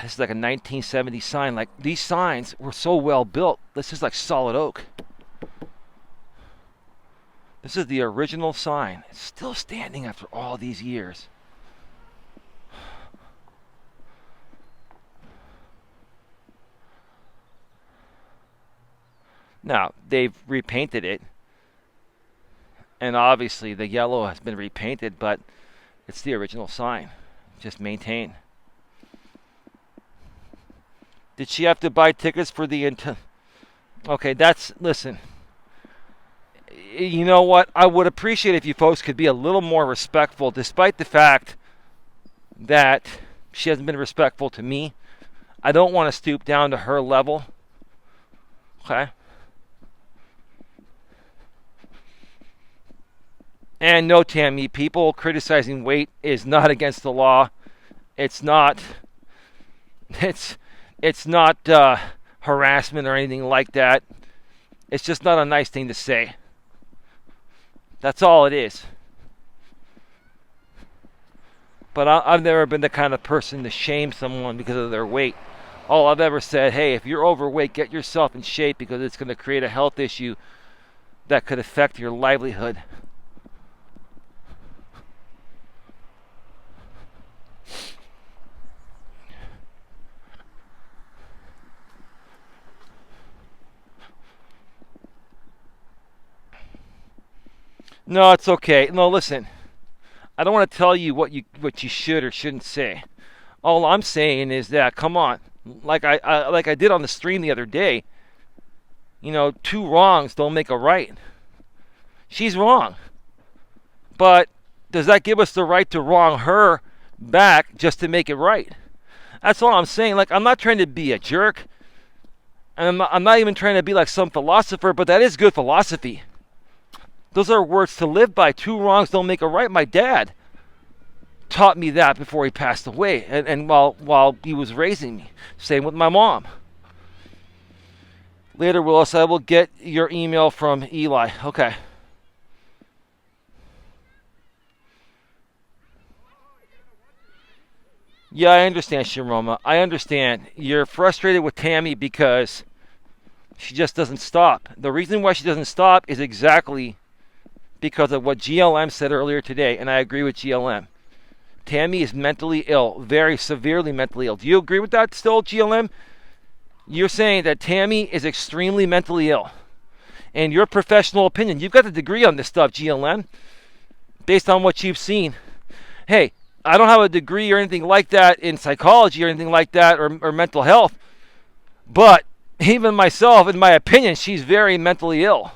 This is like a 1970s sign. Like, these signs were so well built. This is like solid oak. This is the original sign. It's still standing after all these years. Now, they've repainted it. And obviously the yellow has been repainted, but it's the original sign. Just maintain. Did she have to buy tickets for the... Okay, listen. You know what? I would appreciate if you folks could be a little more respectful, despite the fact that she hasn't been respectful to me. I don't want to stoop down to her level. Okay? And no, Tami, people criticizing weight is not against the law. It's not harassment or anything like that. It's just not a nice thing to say. That's all it is. But I've never been the kind of person to shame someone because of their weight. All I've ever said, hey, if you're overweight, get yourself in shape because it's going to create a health issue that could affect your livelihood. No, it's okay. No, listen. I don't want to tell you what you should or shouldn't say. All I'm saying is that, come on, like I did on the stream the other day. You know, two wrongs don't make a right. She's wrong, but does that give us the right to wrong her back just to make it right? That's all I'm saying. Like, I'm not trying to be a jerk, and I'm not even trying to be like some philosopher, but that is good philosophy. Those are words to live by. Two wrongs don't make a right. My dad taught me that before he passed away, and while he was raising me. Same with my mom. Later, Willis, I will get your email from Eli. Okay. Yeah, I understand, Shiroma. I understand. You're frustrated with Tami because she just doesn't stop. The reason why she doesn't stop is exactly because of what GLM said earlier today, and I agree with GLM. Tami is mentally ill, very severely mentally ill. Do you agree with that still, GLM? You're saying that Tami is extremely mentally ill. And your professional opinion, you've got the degree on this stuff, GLM, based on what you've seen. Hey, I don't have a degree or anything like that in psychology or anything like that or mental health, but even myself, in my opinion, she's very mentally ill.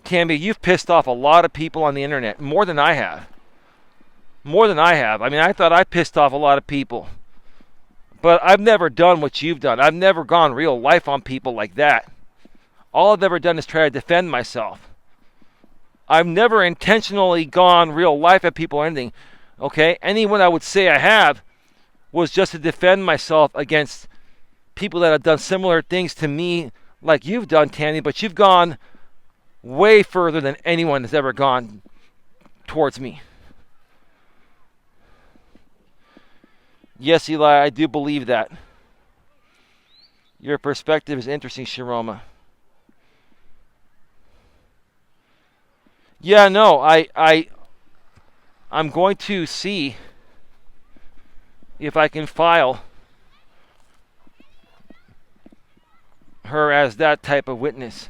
Tami, you've pissed off a lot of people on the internet, more than I have. More than I have. I mean, I thought I pissed off a lot of people. But I've never done what you've done. I've never gone real life on people like that. All I've ever done is try to defend myself. I've never intentionally gone real life at people or anything. Okay? Anyone I would say I have was just to defend myself against people that have done similar things to me like you've done, Tami, but you've gone way further than anyone has ever gone towards me. Yes, Eli, I do believe that. Your perspective is interesting, Shiroma. Yeah, no, I'm going to see if I can file her as that type of witness.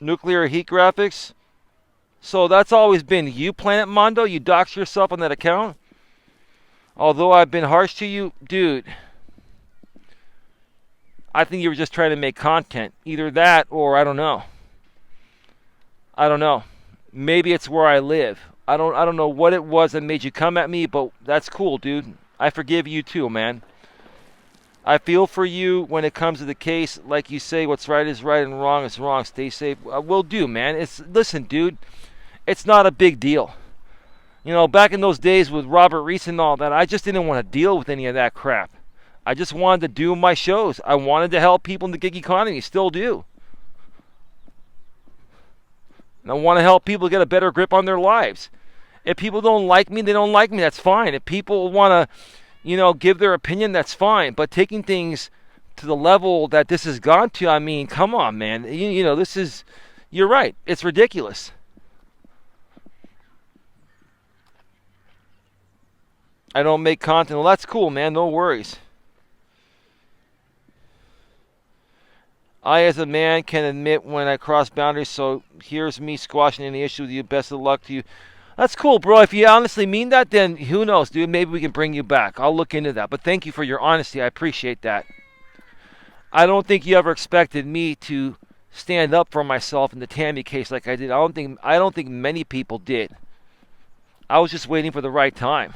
Nuclear heat graphics. So that's always been you, Planet Mondo. You dox yourself on that account. Although I've been harsh to you, dude, I think you were just trying to make content. Either that or I don't know. I don't know. Maybe it's where I live. I don't know what it was that made you come at me, but that's cool, dude. I forgive you too, man. I feel for you when it comes to the case. Like you say, what's right is right and wrong is wrong. Stay safe. Will do, man. Listen, dude. It's not a big deal. You know, back in those days with Robert Reese and all that, I just didn't want to deal with any of that crap. I just wanted to do my shows. I wanted to help people in the gig economy. Still do. And I want to help people get a better grip on their lives. If people don't like me, they don't like me. That's fine. If people want to, give their opinion, that's fine. But taking things to the level that this has gone to, I mean, come on, man. This is, you're right. It's ridiculous. I don't make content. Well, that's cool, man. No worries. I, as a man, can admit when I cross boundaries, so here's me squashing any issue with you. Best of luck to you. That's cool, bro. If you honestly mean that, then who knows, dude? Maybe we can bring you back. I'll look into that. But thank you for your honesty. I appreciate that. I don't think you ever expected me to stand up for myself in the Tami case like I did. I don't think many people did. I was just waiting for the right time.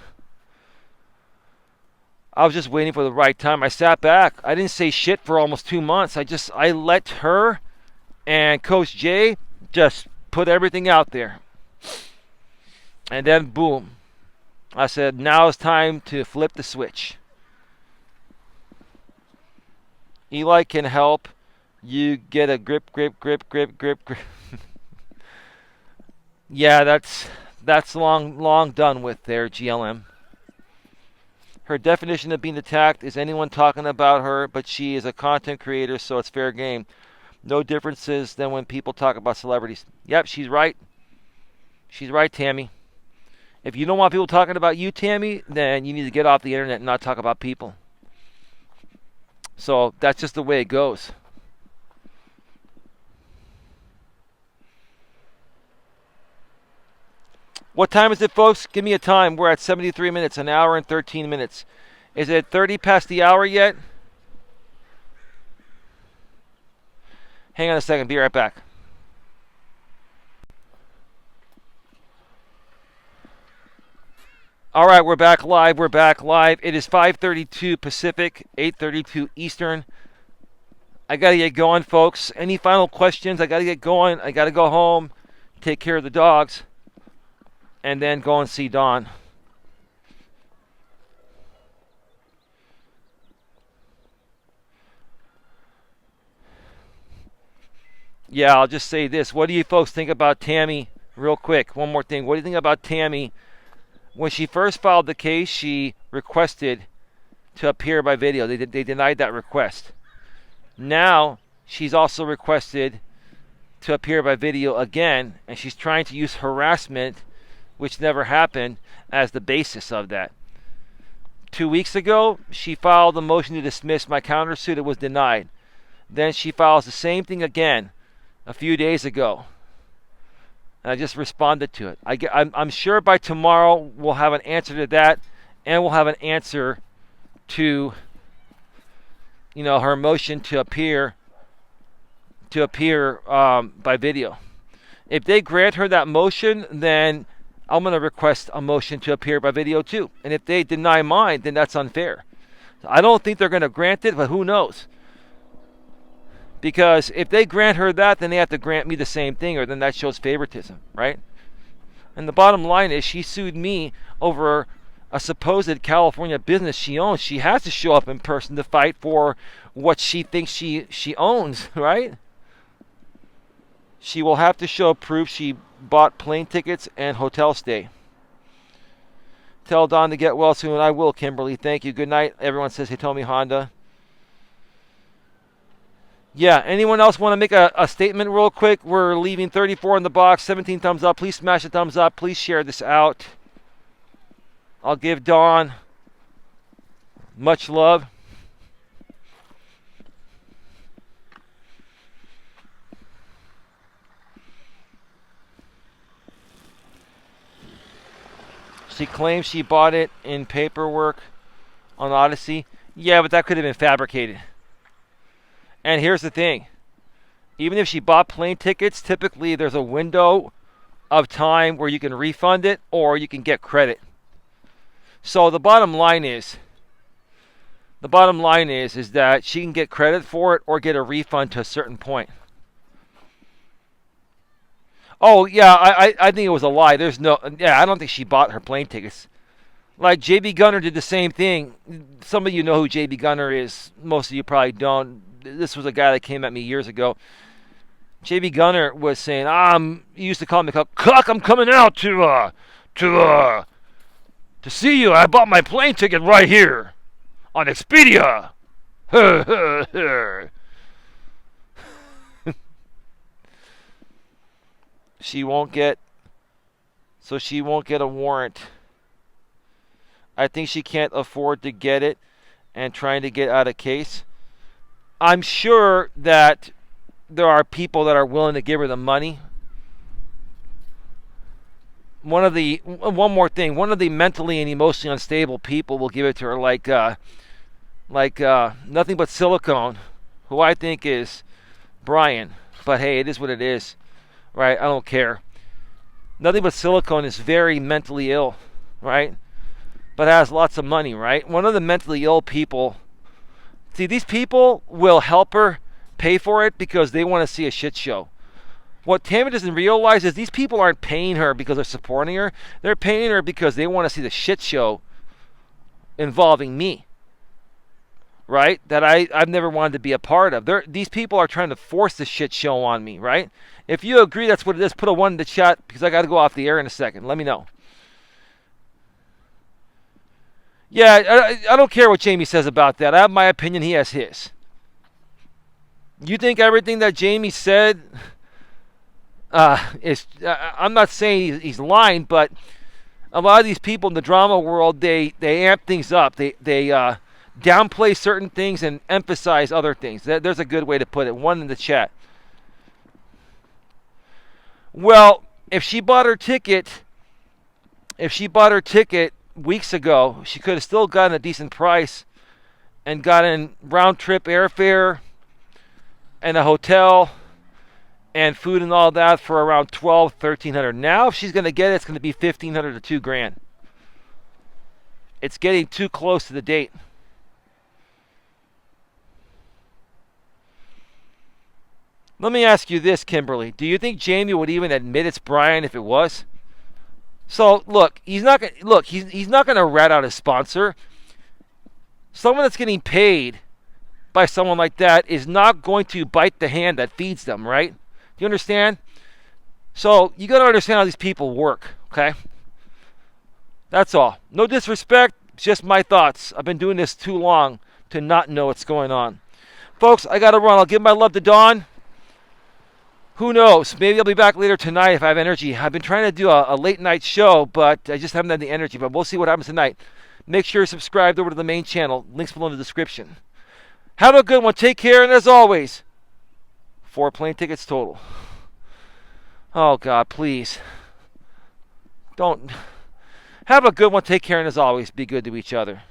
I sat back. I didn't say shit for almost 2 months. I let her and Coach J just put everything out there. And then, boom. I said, now it's time to flip the switch. Eli can help you get a grip. Yeah, that's long done with there, GLM. Her definition of being attacked is anyone talking about her, but she is a content creator, so it's fair game. No differences than when people talk about celebrities. Yep, she's right. She's right, Tami. If you don't want people talking about you, Tami, then you need to get off the internet and not talk about people. So that's just the way it goes. What time is it, folks? Give me a time. We're at 73 minutes, an hour and 13 minutes. Is it 30 past the hour yet? Hang on a second. Be right back. All right, we're back live. It is 5:32 Pacific, 8:32 Eastern. I got to get going, folks. Any final questions? I got to get going. I got to go home, take care of the dogs, and then go and see Dawn. Yeah, I'll just say this. What do you folks think about Tami? Real quick, one more thing. What do you think about Tami? When she first filed the case, she requested to appear by video. They denied that request. Now, she's also requested to appear by video again, and she's trying to use harassment, which never happened, as the basis of that. 2 weeks ago, she filed a motion to dismiss my countersuit. It was denied. Then she files the same thing again a few days ago. And I just responded to it. I'm sure by tomorrow we'll have an answer to that, and we'll have an answer to, her motion to appear by video. If they grant her that motion, then I'm going to request a motion to appear by video too. And if they deny mine, then that's unfair. I don't think they're going to grant it, but who knows? Because if they grant her that, then they have to grant me the same thing, or then that shows favoritism, right? And the bottom line is she sued me over a supposed California business she owns. She has to show up in person to fight for what she thinks she owns, right? She will have to show proof she bought plane tickets and hotel stay. Tell Don to get well soon. I will, Kimberly. Thank you. Good night. Everyone says Hitomi Honda. Yeah, anyone else want to make a statement real quick? We're leaving 34 in the box, 17 thumbs up. Please smash the thumbs up. Please share this out. I'll give Dawn much love. She claims she bought it in paperwork on Odyssey. Yeah, but that could have been fabricated. And here's the thing. Even if she bought plane tickets, typically there's a window of time where you can refund it or you can get credit. So the bottom line is that she can get credit for it or get a refund to a certain point. Oh, yeah, I think it was a lie. I don't think she bought her plane tickets. Like J.B. Gunner did the same thing. Some of you know who J.B. Gunner is. Most of you probably don't. This was a guy that came at me years ago. J.B. Gunner was saying, he used to call me, Cuck, I'm coming out to see you. I bought my plane ticket right here on Expedia. She won't get a warrant. I think she can't afford to get it and trying to get out of case. I'm sure that there are people that are willing to give her the money. One more thing. One of the mentally and emotionally unstable people will give it to her like Nothing But Silicone, who I think is Brian. But hey, it is what it is. Right? I don't care. Nothing But Silicone is very mentally ill, right? But has lots of money, right? One of the mentally ill people. See, these people will help her pay for it because they want to see a shit show. What Tami doesn't realize is these people aren't paying her because they're supporting her. They're paying her because they want to see the shit show involving me. Right? That I've never wanted to be a part of. These people are trying to force the shit show on me, right? If you agree that's what it is, put a 1 in the chat because I got to go off the air in a second. Let me know. Yeah, I don't care what Jamie says about that. I have my opinion. He has his. You think everything that Jamie said is... I'm not saying he's lying, but a lot of these people in the drama world, they amp things up. They downplay certain things and emphasize other things. There's a good way to put it. 1 in the chat. Well, if she bought her ticket weeks ago, she could have still gotten a decent price and gotten round-trip airfare and a hotel and food and all that for around $1,200-$1,300. Now, if she's going to get it, it's going to be $1,500 to $2,000. It's getting too close to the date. Let me ask you this, Kimberly. Do you think Jamie would even admit it's Brian if it was? So look, he's not going to rat out his sponsor. Someone that's getting paid by someone like that is not going to bite the hand that feeds them, right? Do you understand? So you got to understand how these people work, okay? That's all. No disrespect, just my thoughts. I've been doing this too long to not know what's going on. Folks, I got to run. I'll give my love to Dawn, Who knows? Maybe I'll be back later tonight if I have energy. I've been trying to do a late night show, but I just haven't had the energy. But we'll see what happens tonight. Make sure you're subscribed over to the main channel. Links below in the description. Have a good one. Take care. And as always, 4 plane tickets total. Oh, God, please. Don't. Have a good one. Take care. And as always, be good to each other.